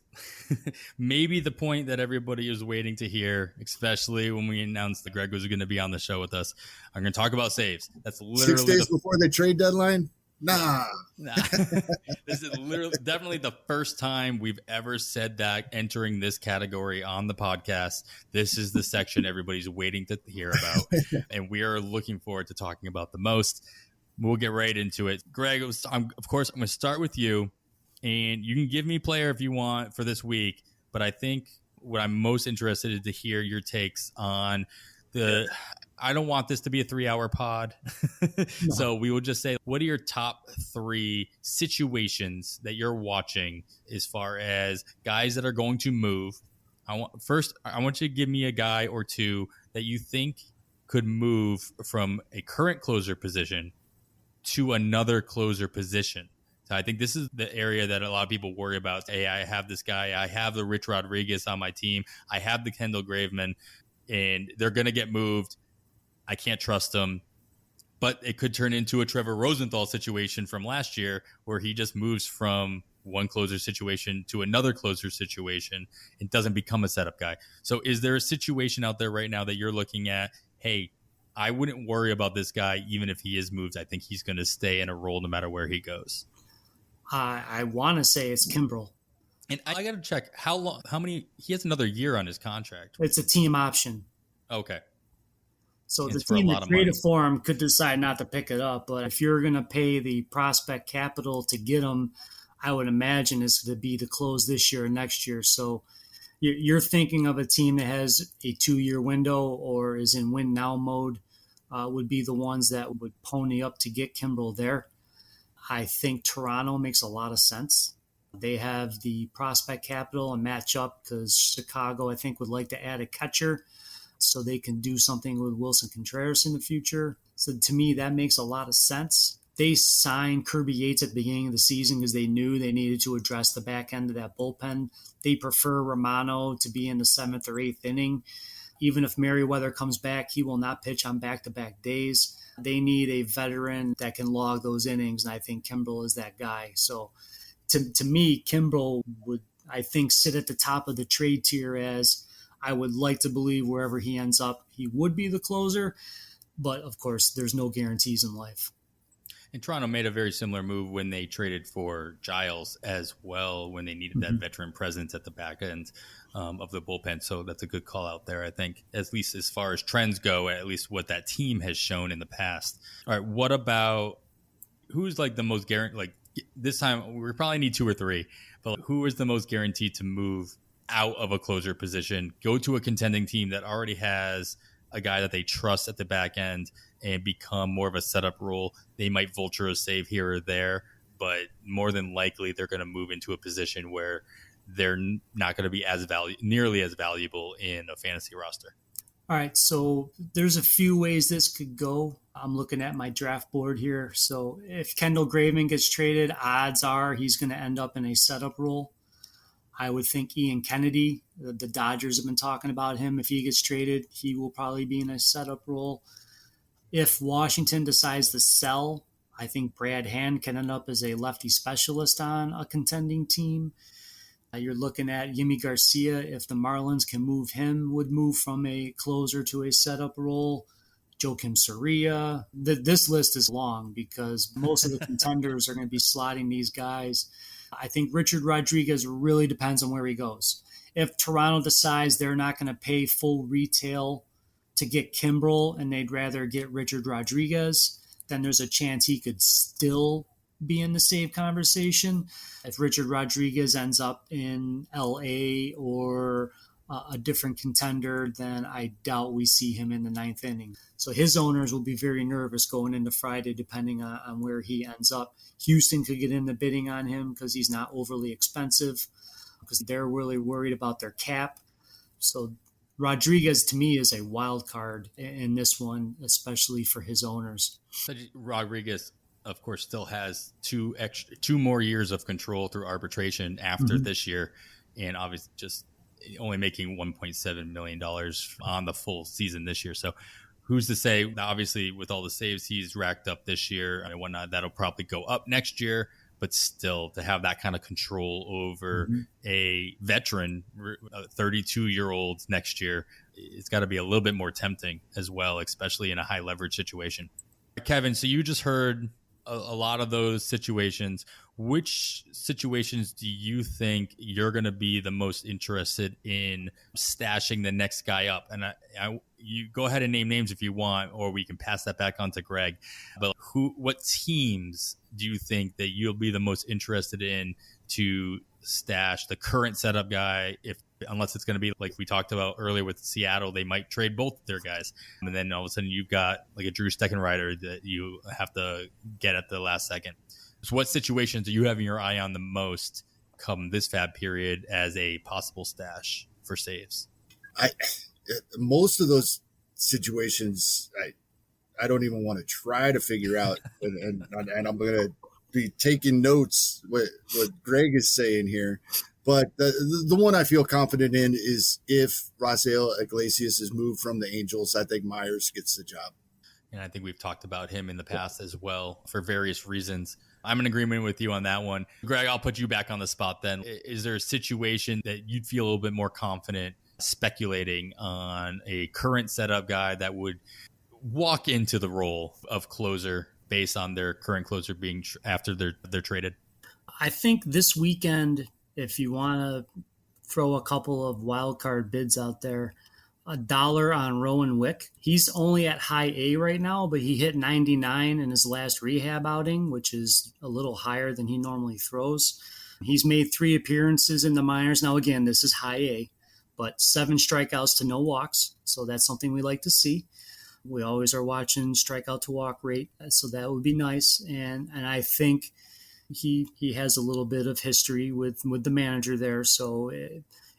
maybe the point that everybody is waiting to hear, especially when we announced that Greg was going to be on the show with us. I'm going to talk about saves. That's literally 6 days before the trade deadline? Nah. This is literally definitely the first time we've ever said that entering this category on the podcast. This is the section everybody's waiting to hear about, and we are looking forward to talking about the most. We'll get right into it. Greg, of course, I'm going to start with you, and you can give me player if you want for this week, but I think what I'm most interested in to hear your takes on I don't want this to be a 3-hour pod. No. So we will just say, what are your top 3 situations that you're watching as far as guys that are going to move? I want you to give me a guy or two that you think could move from a current closer position to another closer position. So I think this is the area that a lot of people worry about. Hey, I have this guy. I have the Rich Rodriguez on my team. I have the Kendall Graveman, and they're going to get moved. I can't trust them. But it could turn into a Trevor Rosenthal situation from last year where he just moves from one closer situation to another closer situation and doesn't become a setup guy. So is there a situation out there right now that you're looking at, hey, I wouldn't worry about this guy even if he is moved. I think he's going to stay in a role no matter where he goes. I want to say it's Kimbrel. And I got to check how many, he has another year on his contract. It's a team option. Okay. So the team that traded for him could decide not to pick it up. But if you're going to pay the prospect capital to get him, I would imagine it's going to be to close this year and next year. So you're thinking of a team that has a 2-year window or is in win now mode would be the ones that would pony up to get Kimbrel there. I think Toronto makes a lot of sense. They have the prospect capital and match up because Chicago, I think, would like to add a catcher so they can do something with Wilson Contreras in the future. So to me, that makes a lot of sense. They signed Kirby Yates at the beginning of the season because they knew they needed to address the back end of that bullpen. They prefer Romano to be in the 7th or 8th inning. Even if Merriweather comes back, he will not pitch on back-to-back days. They need a veteran that can log those innings, and I think Kimbrel is that guy. So to me, Kimbrel would, I think, sit at the top of the trade tier as I would like to believe wherever he ends up, he would be the closer. But, of course, there's no guarantees in life. And Toronto made a very similar move when they traded for Giles as well, when they needed that veteran presence at the back end of the bullpen. So that's a good call out there, I think, at least as far as trends go, at least what that team has shown in the past. All right, what about who's like the most guaranteed? Like this time, we probably need 2 or 3, but who is the most guaranteed to move out of a closer position, go to a contending team that already has a guy that they trust at the back end and become more of a setup role? They might vulture a save here or there, but more than likely they're going to move into a position where they're not going to be nearly as valuable in a fantasy roster. All right, so there's a few ways this could go. I'm looking at my draft board here. So if Kendall Graveman gets traded, odds are he's going to end up in a setup role. I would think Ian Kennedy, the Dodgers have been talking about him. If he gets traded, he will probably be in a setup role. If Washington decides to sell, I think Brad Hand can end up as a lefty specialist on a contending team. You're looking at Yimi Garcia. If the Marlins can move him, would move from a closer to a setup role. Joakim Soria. This list is long because most of the contenders are going to be slotting these guys. I think Richard Rodriguez really depends on where he goes. If Toronto decides they're not going to pay full retail to get Kimbrel and they'd rather get Richard Rodriguez, then there's a chance he could still be in the save conversation. If Richard Rodriguez ends up in LA or a different contender, then I doubt we see him in the ninth inning. So his owners will be very nervous going into Friday, depending on where he ends up. Houston could get in the bidding on him because he's not overly expensive, because they're really worried about their cap. So Rodriguez, to me, is a wild card in this one, especially for his owners. Rodriguez, of course, still has two more years of control through arbitration after this year, and obviously just only making $1.7 million on the full season this year. So who's to say, obviously, with all the saves he's racked up this year and whatnot, that'll probably go up next year. But still, to have that kind of control over a veteran, a 32-year-old next year, it's got to be a little bit more tempting as well, especially in a high leverage situation. Kevin, so you just heard a lot of those situations. Which situations do you think you're going to be the most interested in stashing the next guy up? And you go ahead and name names if you want, or we can pass that back on to Greg. But what teams do you think that you'll be the most interested in to stash the current setup guy? Unless it's going to be like we talked about earlier with Seattle, they might trade both their guys. And then all of a sudden you've got like a Drew Steckenrider that you have to get at the last second. So what situations are you having your eye on the most come this FAAB period as a possible stash for saves? Most of those situations, I don't even want to try to figure out, and I'm going to be taking notes what Greg is saying here. But the one I feel confident in is if Raisel Iglesias is moved from the Angels, I think Myers gets the job. And I think we've talked about him in the past as well for various reasons. I'm in agreement with you on that one. Greg, I'll put you back on the spot then. Is there a situation that you'd feel a little bit more confident speculating on a current setup guy that would walk into the role of closer based on their current closer being after they're traded? I think this weekend, if you want to throw a couple of wild card bids out there, $1 on Rowan Wick. He's only at high A right now, but he hit 99 in his last rehab outing, which is a little higher than he normally throws. He's made 3 appearances in the minors. Now, again, this is high A, but 7 strikeouts to no walks. So that's something we like to see. We always are watching strikeout to walk rate, so that would be nice. And I think he has a little bit of history with the manager there. So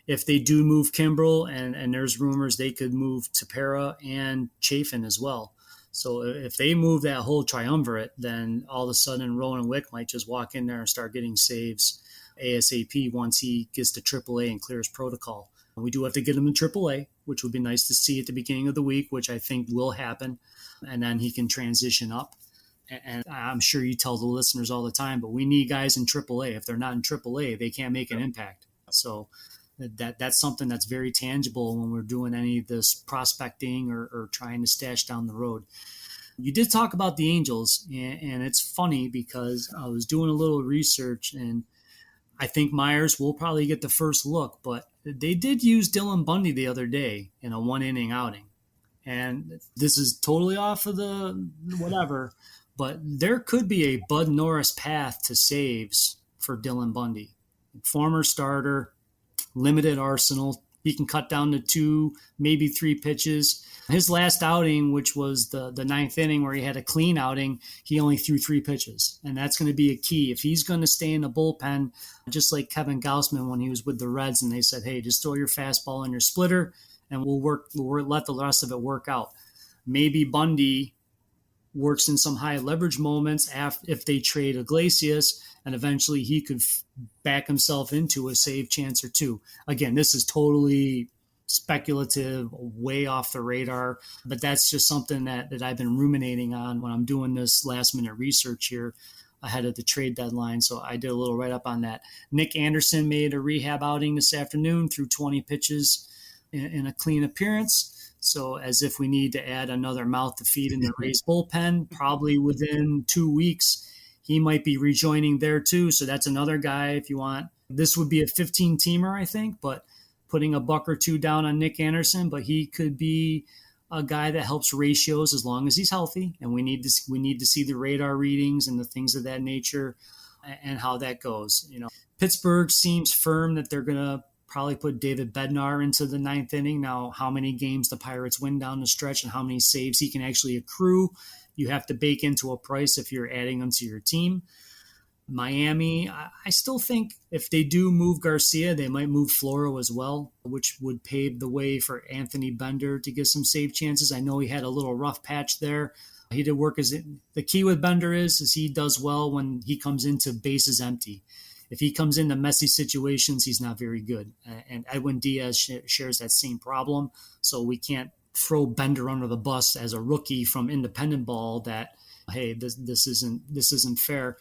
if they do move Kimbrel, and there's rumors they could move Tepera and Chafin as well. So if they move that whole triumvirate, then all of a sudden Rowan Wick might just walk in there and start getting saves ASAP once he gets to AAA and clears protocol. We do have to get him in AAA, which would be nice to see at the beginning of the week, which I think will happen. And then he can transition up. And I'm sure you tell the listeners all the time, but we need guys in AAA. If they're not in AAA, they can't make an impact. So that's something that's very tangible when we're doing any of this prospecting or trying to stash down the road. You did talk about the Angels, and it's funny because I was doing a little research, and I think Myers will probably get the first look, but they did use Dylan Bundy the other day in a 1-inning outing. And this is totally off of the whatever, but there could be a Bud Norris path to saves for Dylan Bundy. Former starter, limited arsenal. He can cut down to 2, maybe 3 pitches. His last outing, which was the 9th inning where he had a clean outing, he only threw 3 pitches. And that's going to be a key. If he's going to stay in the bullpen, just like Kevin Gausman when he was with the Reds, and they said, hey, just throw your fastball and your splitter, and we'll let the rest of it work out. Maybe Bundy works in some high leverage moments if they trade Iglesias, and eventually he could back himself into a save chance or 2. Again, this is totally speculative, way off the radar, but that's just something that I've been ruminating on when I'm doing this last minute research here. ahead of the trade deadline. So I did a little write up on that. Nick Anderson made a rehab outing this afternoon, threw 20 pitches in a clean appearance. So as if we need to add another mouth to feed in the Rays bullpen, probably within 2 weeks, he might be rejoining there too. So that's another guy if you want. This would be a 15-teamer, I think, but putting a buck or two down on Nick Anderson, but he could be a guy that helps ratios as long as he's healthy. And we need to see the radar readings and the things of that nature and how that goes. Pittsburgh seems firm that they're going to probably put David Bednar into the 9th inning. Now, how many games the Pirates win down the stretch and how many saves he can actually accrue, you have to bake into a price if you're adding them to your team. Miami, I still think if they do move Garcia, they might move Floro as well, which would pave the way for Anthony Bender to get some save chances. I know he had a little rough patch there. He did work the key with Bender is he does well when he comes into bases empty. If he comes into messy situations, he's not very good. And Edwin Diaz shares that same problem. So we can't throw Bender under the bus as a rookie from independent ball that, hey, this isn't fair.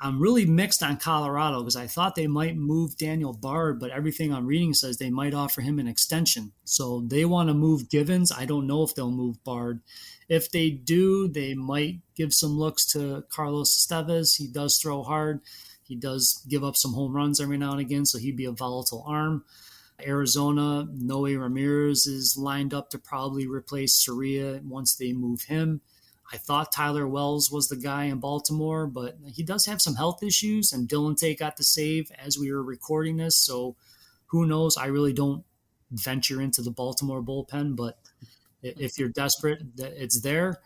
I'm really mixed on Colorado because I thought they might move Daniel Bard, but everything I'm reading says they might offer him an extension. So they want to move Givens. I don't know if they'll move Bard. If they do, they might give some looks to Carlos Estevez. He does throw hard. He does give up some home runs every now and again, so he'd be a volatile arm. Arizona, Noe Ramirez is lined up to probably replace Soria once they move him. I thought Tyler Wells was the guy in Baltimore, but he does have some health issues, and Dylan Tate got the save as we were recording this, so who knows? I really don't venture into the Baltimore bullpen, but if you're desperate, it's there.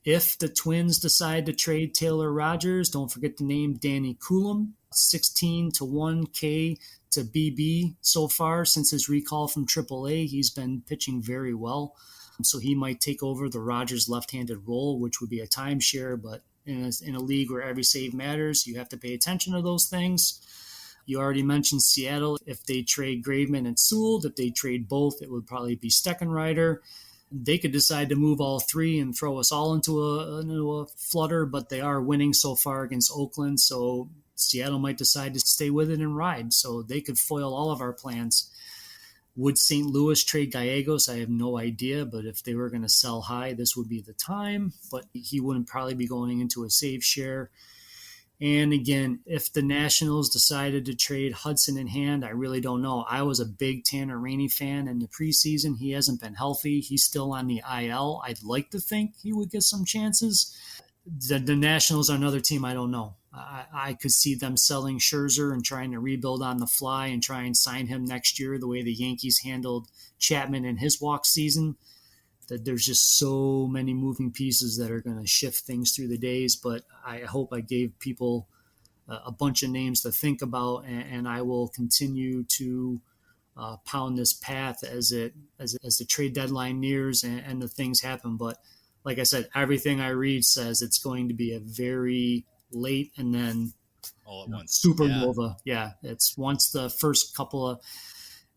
If the Twins decide to trade Taylor Rogers, don't forget to name Danny Coulomb, 16-1 K to BB so far since his recall from AAA. He's been pitching very well. So he might take over the Rogers left-handed role, which would be a timeshare, but in a league where every save matters, you have to pay attention to those things. You already mentioned Seattle. If they trade Graveman and Sewell, if they trade both, it would probably be Steckenrider. They could decide to move all three and throw us all into a flutter, but they are winning so far against Oakland, so Seattle might decide to stay with it and ride, so they could foil all of our plans. Would St. Louis trade Gallegos? I have no idea, but if they were going to sell high, this would be the time. But he wouldn't probably be going into a save share. And again, if the Nationals decided to trade Hudson in hand, I really don't know. I was a big Tanner Rainey fan in the preseason. He hasn't been healthy. He's still on the IL. I'd like to think he would get some chances. The Nationals are another team I don't know. I could see them selling Scherzer and trying to rebuild on the fly and try and sign him next year the way the Yankees handled Chapman in his walk season. That there's just so many moving pieces that are going to shift things through the days. But I hope I gave people a bunch of names to think about, and I will continue to pound this path as the trade deadline nears and the things happen. But like I said, everything I read says it's going to be a very late and then all at once supernova. Yeah, it's once the first couple of,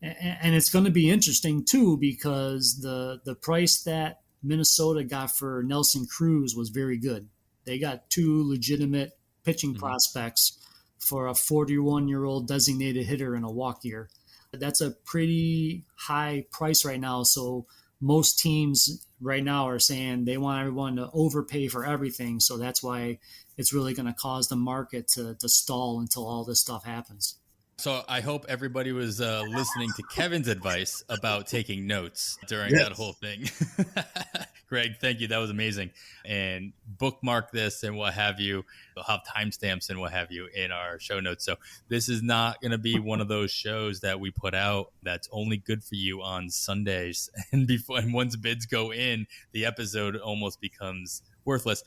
and it's going to be interesting too because the price that Minnesota got for Nelson Cruz was very good. They got two legitimate pitching prospects for a 41-year-old designated hitter in a walk year. That's a pretty high price right now. So most teams right now are saying they want everyone to overpay for everything. So that's why it's really going to cause the market to stall until all this stuff happens. So I hope everybody was listening to Kevin's advice about taking notes during that whole thing. Greg, thank you. That was amazing. And bookmark this and what have you. We'll have timestamps and what have you in our show notes. So this is not going to be one of those shows that we put out that's only good for you on Sundays. And once bids go in, the episode almost becomes worthless.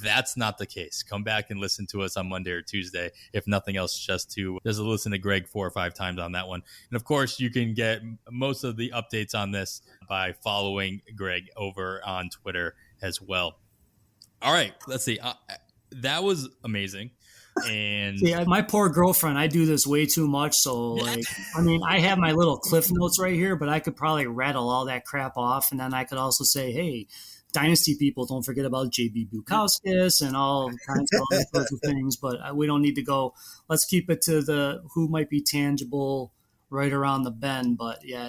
That's not the case. Come back and listen to us on Monday or Tuesday, if nothing else, just to listen to Greg 4 or 5 times on that one. And of course, you can get most of the updates on this by following Greg over on Twitter as well. All right, let's see. That was amazing. And yeah, my poor girlfriend, I do this way too much. So I have my little cliff notes right here, but I could probably rattle all that crap off. And then I could also say, hey, Dynasty people, don't forget about JB Bukowskis and all kinds of other sorts of things. But we don't need to go. Let's keep it to the who might be tangible right around the bend. But yeah,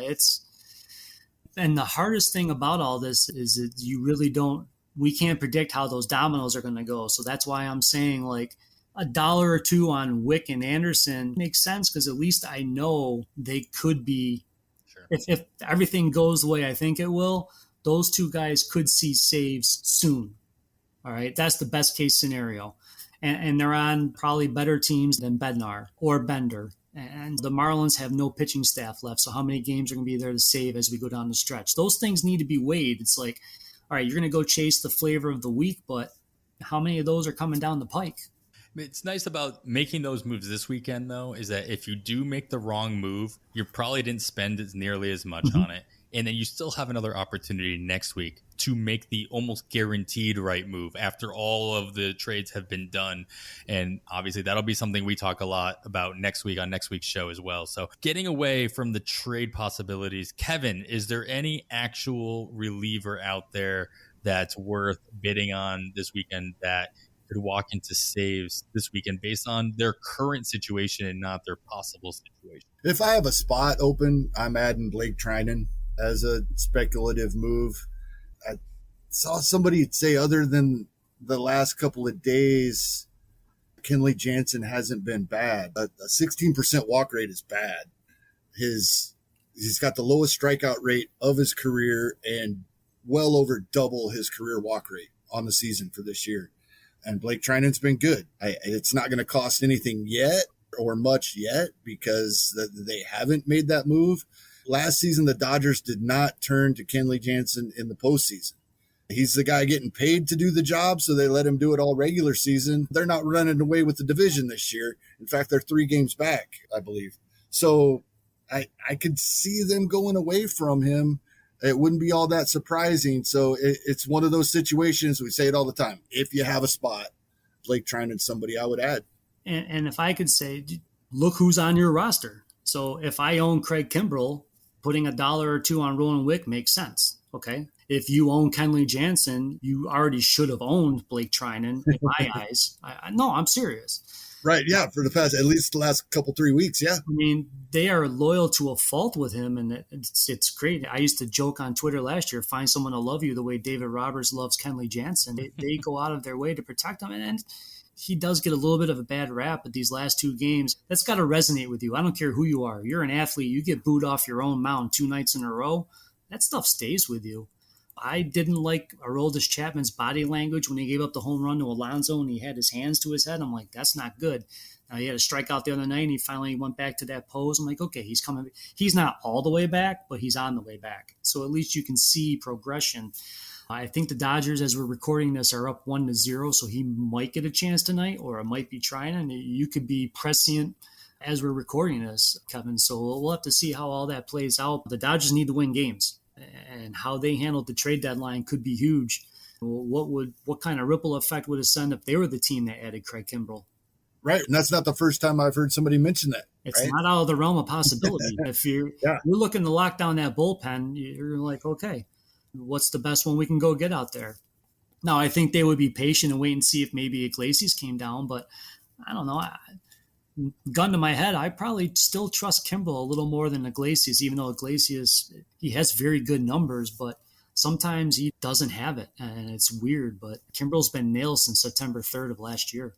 and the hardest thing about all this is that you really don't. We can't predict how those dominoes are going to go. So that's why I'm saying like $1 or $2 on Wick and Anderson makes sense, because at least I know they could be. Sure. If everything goes the way I think it will, those two guys could see saves soon. All right. That's the best case scenario. And they're on probably better teams than Bednar or Bender. And the Marlins have no pitching staff left. So how many games are going to be there to save as we go down the stretch? Those things need to be weighed. It's like, all right, you're going to go chase the flavor of the week, but how many of those are coming down the pike? It's nice about making those moves this weekend, though, is that if you do make the wrong move, you probably didn't spend nearly as much on it. And then you still have another opportunity next week to make the almost guaranteed right move after all of the trades have been done. And obviously that'll be something we talk a lot about next week on next week's show as well. So getting away from the trade possibilities, Kevin, is there any actual reliever out there that's worth bidding on this weekend that could walk into saves this weekend based on their current situation and not their possible situation? If I have a spot open, I'm adding Blake Trinan as a speculative move. I saw somebody say other than the last couple of days, Kenley Jansen hasn't been bad. A 16% walk rate is bad. He's got the lowest strikeout rate of his career and well over double his career walk rate on the season for this year. And Blake Trinan's been good. It's not going to cost anything yet or much yet because they haven't made that move. Last season, the Dodgers did not turn to Kenley Jansen in the postseason. He's the guy getting paid to do the job, so they let him do it all regular season. They're not running away with the division this year. In fact, they're 3 games back, I believe. So I could see them going away from him. It wouldn't be all that surprising. So it's one of those situations, we say it all the time. If you have a spot, Blake Trinan's somebody I would add. And if I could say, look who's on your roster. So if I own Craig Kimbrell, putting $1 or $2 on Rowan Wick makes sense. Okay. If you own Kenley Jansen, you already should have owned Blake Trinan in my eyes. No, I'm serious. Right. Yeah. For at least the last 3 weeks. Yeah. I mean, they are loyal to a fault with him. And it's great. I used to joke on Twitter last year, find someone to love you the way David Roberts loves Kenley Jansen. They go out of their way to protect him. And he does get a little bit of a bad rap at these last 2 games. That's got to resonate with you. I don't care who you are. You're an athlete. You get booed off your own mound 2 nights in a row. That stuff stays with you. I didn't like Aroldis Chapman's body language when he gave up the home run to Alonso and he had his hands to his head. I'm like, that's not good. He had a strikeout the other night and he finally went back to that pose. I'm like, okay, he's coming. He's not all the way back, but he's on the way back. So at least you can see progression. I think the Dodgers, as we're recording this, are up 1-0, so he might get a chance tonight, or it might be trying. And you could be prescient as we're recording this, Kevin. So we'll have to see how all that plays out. The Dodgers need to win games, and how they handled the trade deadline could be huge. What kind of ripple effect would it send if they were the team that added Craig Kimbrell? Right, and that's not the first time I've heard somebody mention that. It's right? not out of the realm of possibility. If you're looking to lock down that bullpen, you're like, okay, what's the best one we can go get out there? Now, I think they would be patient and wait and see if maybe Iglesias came down, but I don't know. Gun to my head, I probably still trust Kimbrell a little more than Iglesias, even though Iglesias, he has very good numbers, but sometimes he doesn't have it, and it's weird. But Kimbrell's been nailed since September 3rd of last year.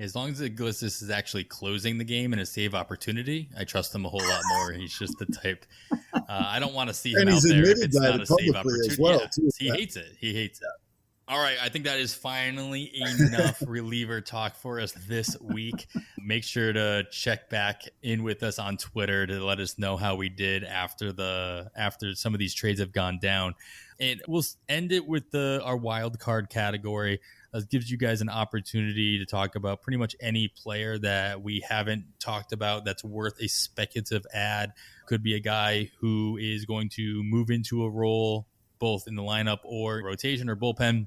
As long as Iglesias is actually closing the game in a save opportunity, I trust him a whole lot more. He's just the type. I don't want to see him out there if it's not a save opportunity. Well, He hates it. He hates it. All right, I think that is finally enough reliever talk for us this week. Make sure to check back in with us on Twitter to let us know how we did after some of these trades have gone down. And we'll end it with our wild card category. It gives you guys an opportunity to talk about pretty much any player that we haven't talked about that's worth a speculative add. Could be a guy who is going to move into a role both in the lineup or rotation or bullpen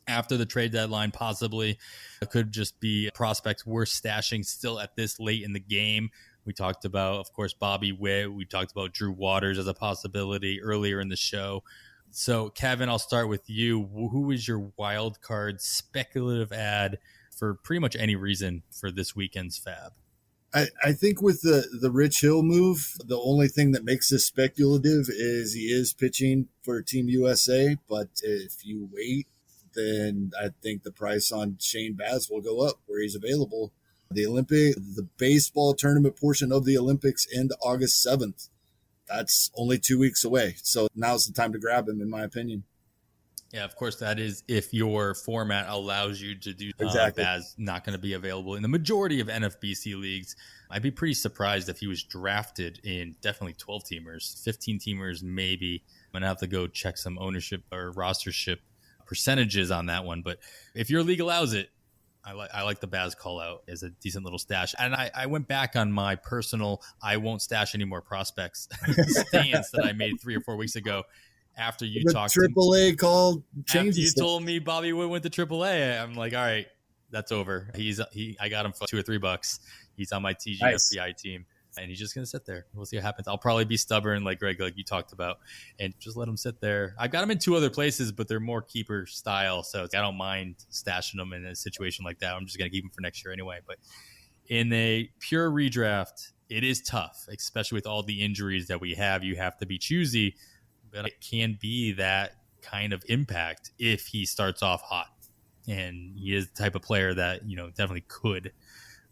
after the trade deadline, possibly. It could just be prospects we're stashing still at this late in the game. We talked about, of course, Bobby Witt. We talked about Drew Waters as a possibility earlier in the show. So, Kevin, I'll start with you. Who is your wild card speculative ad for pretty much any reason for this weekend's FAAB? I think with the Rich Hill move, the only thing that makes this speculative is he is pitching for Team USA. But if you wait, then I think the price on Shane Baz will go up where he's available. The baseball tournament portion of the Olympics end August 7th. That's only 2 weeks away. So now's the time to grab him, in my opinion. Yeah, of course, that is if your format allows you to do Exactly. Baz not going to be available in the majority of NFBC leagues. I'd be pretty surprised if he was drafted in definitely 12-teamers, 15-teamers maybe. I'm going to have to go check some ownership or rostership percentages on that one. But if your league allows it, I like the Baz call out as a decent little stash. And I went back on my personal I won't stash any more prospects stance that I made 3 or 4 weeks ago. After you talked AAA call changes. After you told me Bobby Wood went to AAA, I'm like, all right, that's over. I got him for $2 or $3. He's on my TG Nice. FBI team, and he's just gonna sit there. We'll see what happens. I'll probably be stubborn, like Greg, like you talked about, and just let him sit there. I've got him in 2 other places, but they're more keeper style, so I don't mind stashing them in a situation like that. I'm just gonna keep him for next year anyway. But in a pure redraft, it is tough, especially with all the injuries that we have. You have to be choosy. But it can be that kind of impact if he starts off hot. And he is the type of player that, definitely could.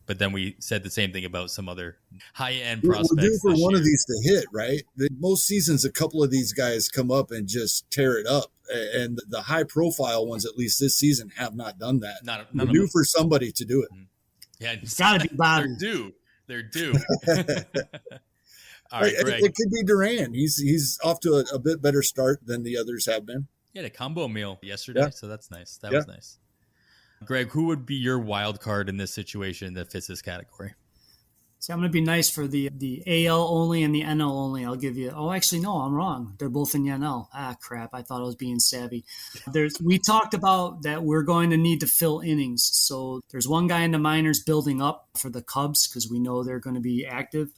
But then we said the same thing about some other high-end prospects. We're due for one of these to hit, right? Most seasons, a couple of these guys come up and just tear it up. And the high-profile ones, at least this season, have not done that. We're due for somebody to do it. Yeah, it's got to be Bobby. They're due. All right, Greg. It could be Duran. He's off to a bit better start than the others have been. He had a combo meal yesterday, So that's nice. That was nice. Greg, who would be your wild card in this situation that fits this category? See, I'm going to be nice for the AL only and the NL only. I'll give you – oh, actually, no, I'm wrong. They're both in the NL. Ah, crap. I thought I was being savvy. We talked about that we're going to need to fill innings. So there's one guy in the minors building up for the Cubs because we know they're going to be active.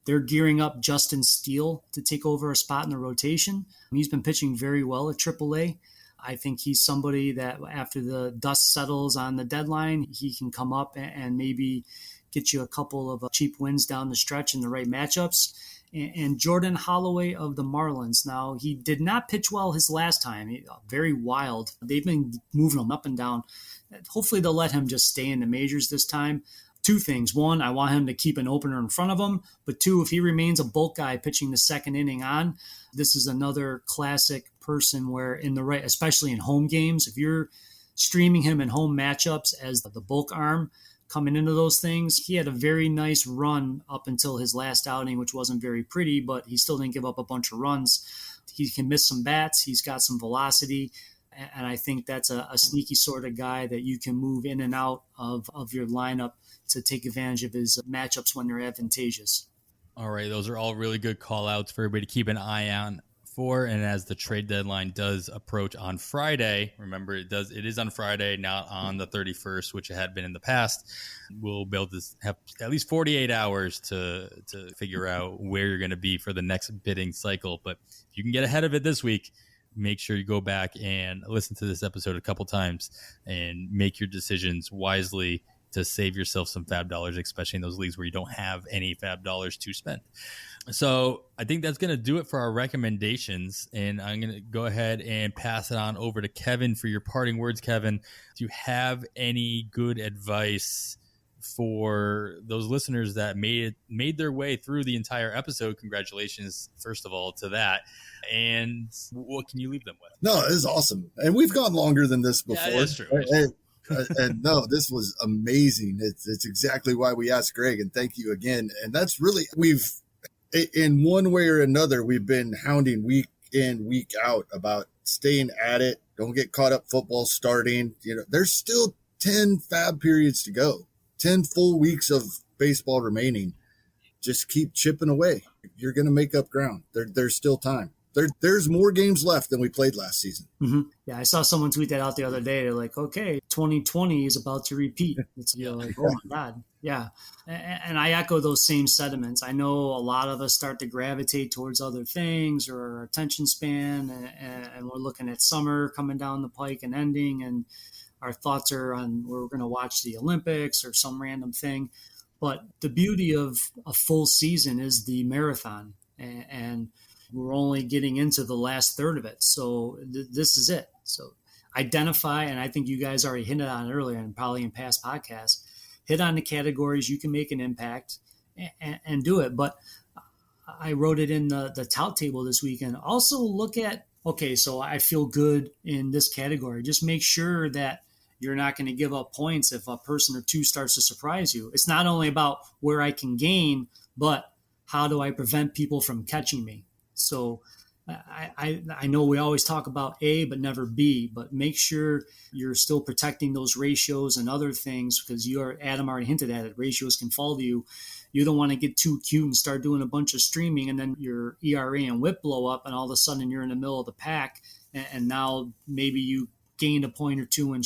They're gearing up Justin Steele to take over a spot in the rotation. He's been pitching very well at AAA. I think he's somebody that after the dust settles on the deadline, he can come up and maybe get you a couple of cheap wins down the stretch in the right matchups. And Jordan Holloway of the Marlins. Now, he did not pitch well his last time. Very wild. They've been moving him up and down. Hopefully they'll let him just stay in the majors this time. 2 things. 1, I want him to keep an opener in front of him. But 2, if he remains a bulk guy pitching the second inning on, this is another classic person where in the right, especially in home games, if you're streaming him in home matchups as the bulk arm coming into those things, he had a very nice run up until his last outing, which wasn't very pretty, but he still didn't give up a bunch of runs. He can miss some bats. He's got some velocity. And I think that's a sneaky sort of guy that you can move in and out of your lineup to take advantage of his matchups when they're advantageous. All right, those are all really good call-outs for everybody to keep an eye on for. And as the trade deadline does approach on Friday, remember it is on Friday, not on the 31st, which it had been in the past. We'll be able to have at least 48 hours to figure out where you're going to be for the next bidding cycle. But if you can get ahead of it this week, make sure you go back and listen to this episode a couple times and make your decisions wisely to save yourself some FAAB dollars, especially in those leagues where you don't have any FAAB dollars to spend. So I think that's going to do it for our recommendations. And I'm going to go ahead and pass it on over to Kevin for your parting words. Kevin, do you have any good advice for those listeners that made their way through the entire episode? Congratulations, first of all, to that. And what can you leave them with? No, this is awesome. And we've gone longer than this before. Yeah, that's true. And no, this was amazing. It's exactly why we asked Greg, and thank you again. And that's really, in one way or another, we've been hounding week in, week out about staying at it. Don't get caught up football starting. There's still 10 FAAB periods to go, 10 full weeks of baseball remaining. Just keep chipping away. You're going to make up ground. There's still time. There's more games left than we played last season. Mm-hmm. Yeah, I saw someone tweet that out the other day. They're like, okay, 2020 is about to repeat. It's like, oh my God. Yeah. And I echo those same sentiments. I know a lot of us start to gravitate towards other things or our attention span, and we're looking at summer coming down the pike and ending, and our thoughts are on we're going to watch the Olympics or some random thing. But the beauty of a full season is the marathon, and we're only getting into the last third of it. So this is it. So identify, and I think you guys already hinted on it earlier and probably in past podcasts, hit on the categories you can make an impact and do it. But I wrote it in the tout table this weekend. Also look at, okay, so I feel good in this category. Just make sure that you're not going to give up points if a person or two starts to surprise you. It's not only about where I can gain, but how do I prevent people from catching me? So I know we always talk about A, but never B, but make sure you're still protecting those ratios and other things, because Adam already hinted at it. Ratios can fall to you. You don't want to get too cute and start doing a bunch of streaming, and then your ERA and WHIP blow up, and all of a sudden you're in the middle of the pack, and now maybe you gained a point or two in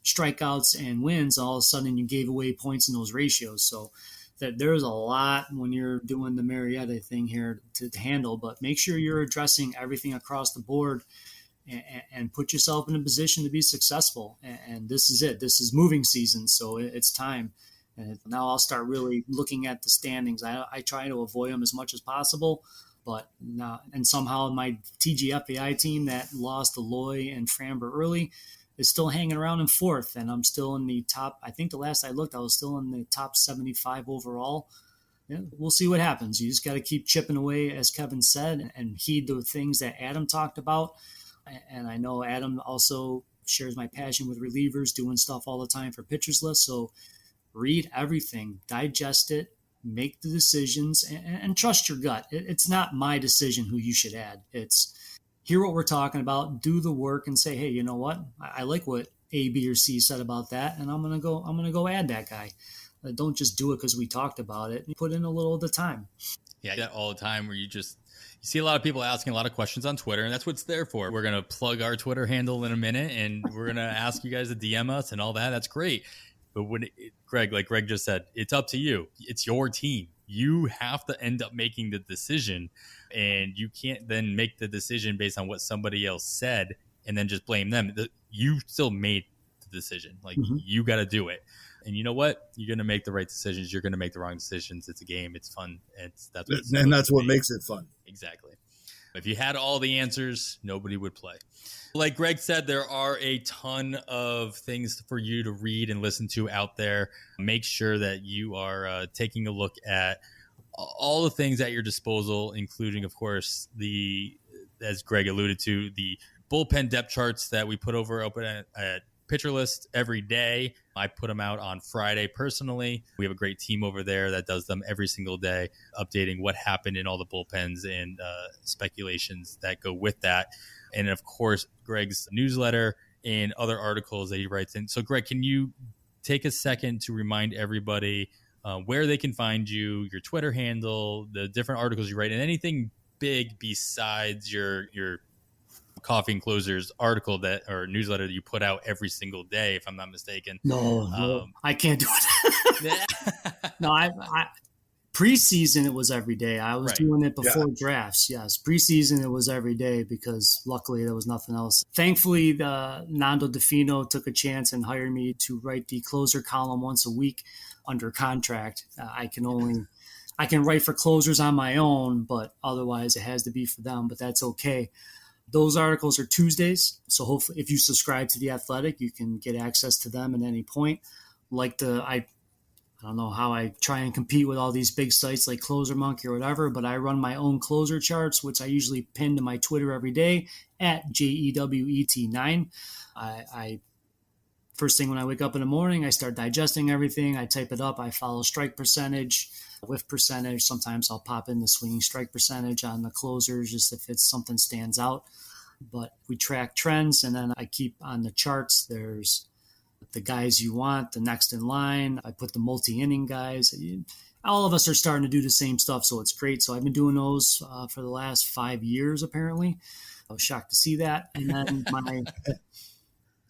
strikeouts and wins. All of a sudden you gave away points in those ratios. So that there's a lot when you're doing the Marietta thing here to handle, but make sure you're addressing everything across the board and put yourself in a position to be successful. And this is it. This is moving season, so it's time. And now I'll start really looking at the standings. I try to avoid them as much as possible, but now, and somehow my TGFAI team that lost Aloy and Framber early is still hanging around in fourth, and I'm still in the top. I think the last I looked, I was still in the top 75 overall. Yeah, we'll see what happens. You just got to keep chipping away, as Kevin said, and heed the things that Adam talked about. And I know Adam also shares my passion with relievers, doing stuff all the time for pitchers list. So read everything, digest it, make the decisions, and trust your gut. It's not my decision who you should add. It's hear what we're talking about, do the work, and say, hey, you know what? I like what A, B, or C said about that, and I'm gonna go add that guy. Don't just do it because we talked about it. Put in a little of the time. Yeah, that all the time where you see a lot of people asking a lot of questions on Twitter, and that's what it's there for. We're gonna plug our Twitter handle in a minute, and we're gonna ask you guys to DM us and all that. That's great. But when Greg, like Greg just said, it's up to you. It's your team. You have to end up making the decision, and you can't then make the decision based on what somebody else said and then just blame them. You still made the decision. Like, you got to do it. And you know what? You're going to make the right decisions. You're going to make the wrong decisions. It's a game. It's fun. That's what makes it fun. Exactly. If you had all the answers, nobody would play. Like Greg said, there are a ton of things for you to read and listen to out there. Make sure that you are taking a look at all the things at your disposal, including, of course, as Greg alluded to, the bullpen depth charts that we put over open at Pitcher List every day. I put them out on Friday personally. We have a great team over there that does them every single day, updating what happened in all the bullpens and speculations that go with that. And of course, Greg's newsletter and other articles that he writes in. So Greg, can you take a second to remind everybody where they can find you, your Twitter handle, the different articles you write, and anything big besides your Coffee and Closers article or newsletter that you put out every single day, if I'm not mistaken? No, I can't do it. No, I preseason, it was every day. I was doing it before drafts. Yes. Preseason, it was every day because luckily there was nothing else. Thankfully, Nando DeFino took a chance and hired me to write the closer column once a week under contract. I can write for closers on my own, but otherwise it has to be for them, but that's okay. Those articles are Tuesdays. So hopefully if you subscribe to The Athletic, you can get access to them at any point. I don't know how I try and compete with all these big sites like Closer Monkey or whatever, but I run my own closer charts, which I usually pin to my Twitter every day at JEWET9. I first thing when I wake up in the morning, I start digesting everything. I type it up. I follow strike percentage, whiff percentage. Sometimes I'll pop in the swinging strike percentage on the closers just if it's something stands out. But we track trends, and then I keep on the charts. There's the guys you want, the next in line. I put the multi-inning guys. all of us are starting to do the same stuff, so it's great. So I've been doing those for the last 5 years, apparently. I was shocked to see that. And then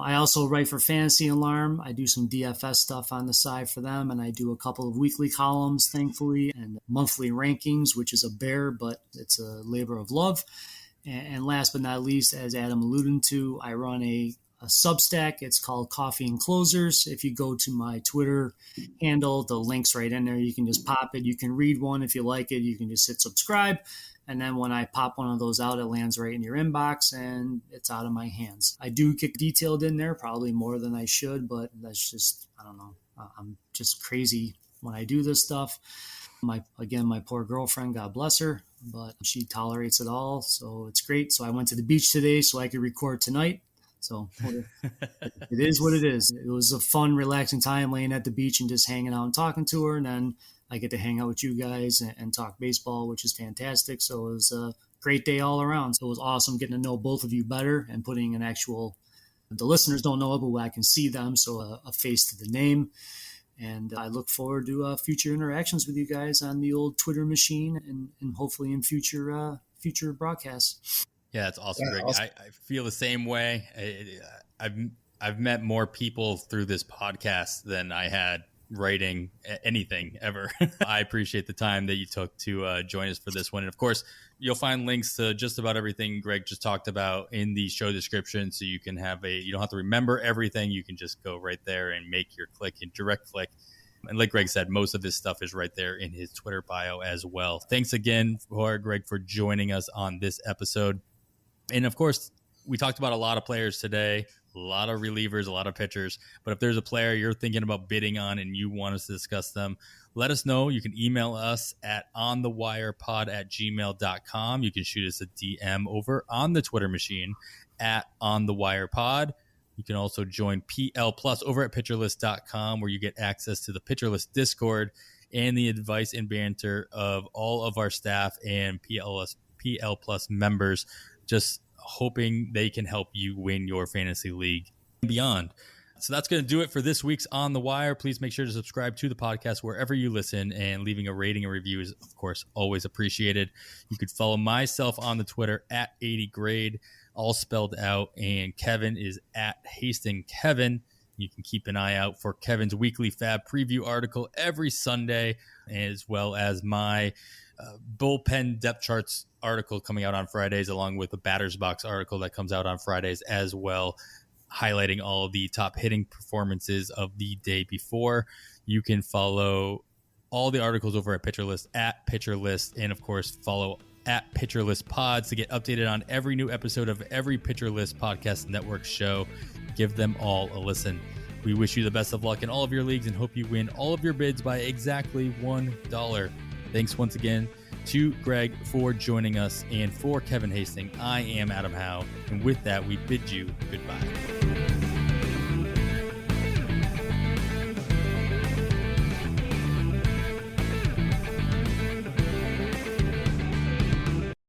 I also write for Fantasy Alarm. I do some DFS stuff on the side for them, and I do a couple of weekly columns, thankfully, and monthly rankings, which is a bear, but it's a labor of love. And last but not least, as Adam alluded to, I run a Substack. It's called Coffee and Closers. If you go to my Twitter handle, the link's right in there. You can just pop it. You can read one if you like it. You can just hit subscribe. And then when I pop one of those out, it lands right in your inbox and it's out of my hands. I do get detailed in there, probably more than I should, but that's just, I don't know. I'm just crazy when I do this stuff. My poor girlfriend, God bless her, but she tolerates it all. So it's great. So I went to the beach today so I could record tonight. So it is what it is. It was a fun, relaxing time laying at the beach and just hanging out and talking to her. And then I get to hang out with you guys and talk baseball, which is fantastic. So it was a great day all around. So it was awesome getting to know both of you better and putting an actual, the listeners don't know it, but I can see them. So a face to the name. And I look forward to future interactions with you guys on the old Twitter machine and hopefully in future broadcasts. Yeah, it's awesome, Greg. Awesome. I feel the same way. I've met more people through this podcast than I had writing anything ever. I appreciate the time that you took to join us for this one. And of course, you'll find links to just about everything Greg just talked about in the show description. So you can you don't have to remember everything. You can just go right there and make your click and direct click. And like Greg said, most of his stuff is right there in his Twitter bio as well. Thanks again, Greg, for joining us on this episode. And of course, we talked about a lot of players today, a lot of relievers, a lot of pitchers. But if there's a player you're thinking about bidding on and you want us to discuss them, let us know. You can email us at onthewirepod@gmail.com. You can shoot us a DM over on the Twitter machine at onthewirepod. You can also join PL Plus over at pitcherlist.com, where you get access to the Pitcherlist Discord and the advice and banter of all of our staff and PL Plus members, just hoping they can help you win your fantasy league and beyond. So that's going to do it for this week's On the Wire. Please make sure to subscribe to the podcast wherever you listen, and leaving a rating and review is, of course, always appreciated. You could follow myself on the Twitter at 80grade, all spelled out, and Kevin is at HastingKevin. You can keep an eye out for Kevin's weekly FAAB preview article every Sunday, as well as my bullpen depth charts article coming out on Fridays, along with the batter's box article that comes out on Fridays as well, highlighting all the top hitting performances of the day before. You can follow all the articles over at PitcherList at PitcherList, and of course follow at PitcherList Pods to get updated on every new episode of every PitcherList Podcast Network show. Give them all a listen. We wish you the best of luck in all of your leagues and hope you win all of your bids by exactly $1. Thanks once again to Greg for joining us, and for Kevin Hastings, I am Adam Howe, and with that, we bid you goodbye.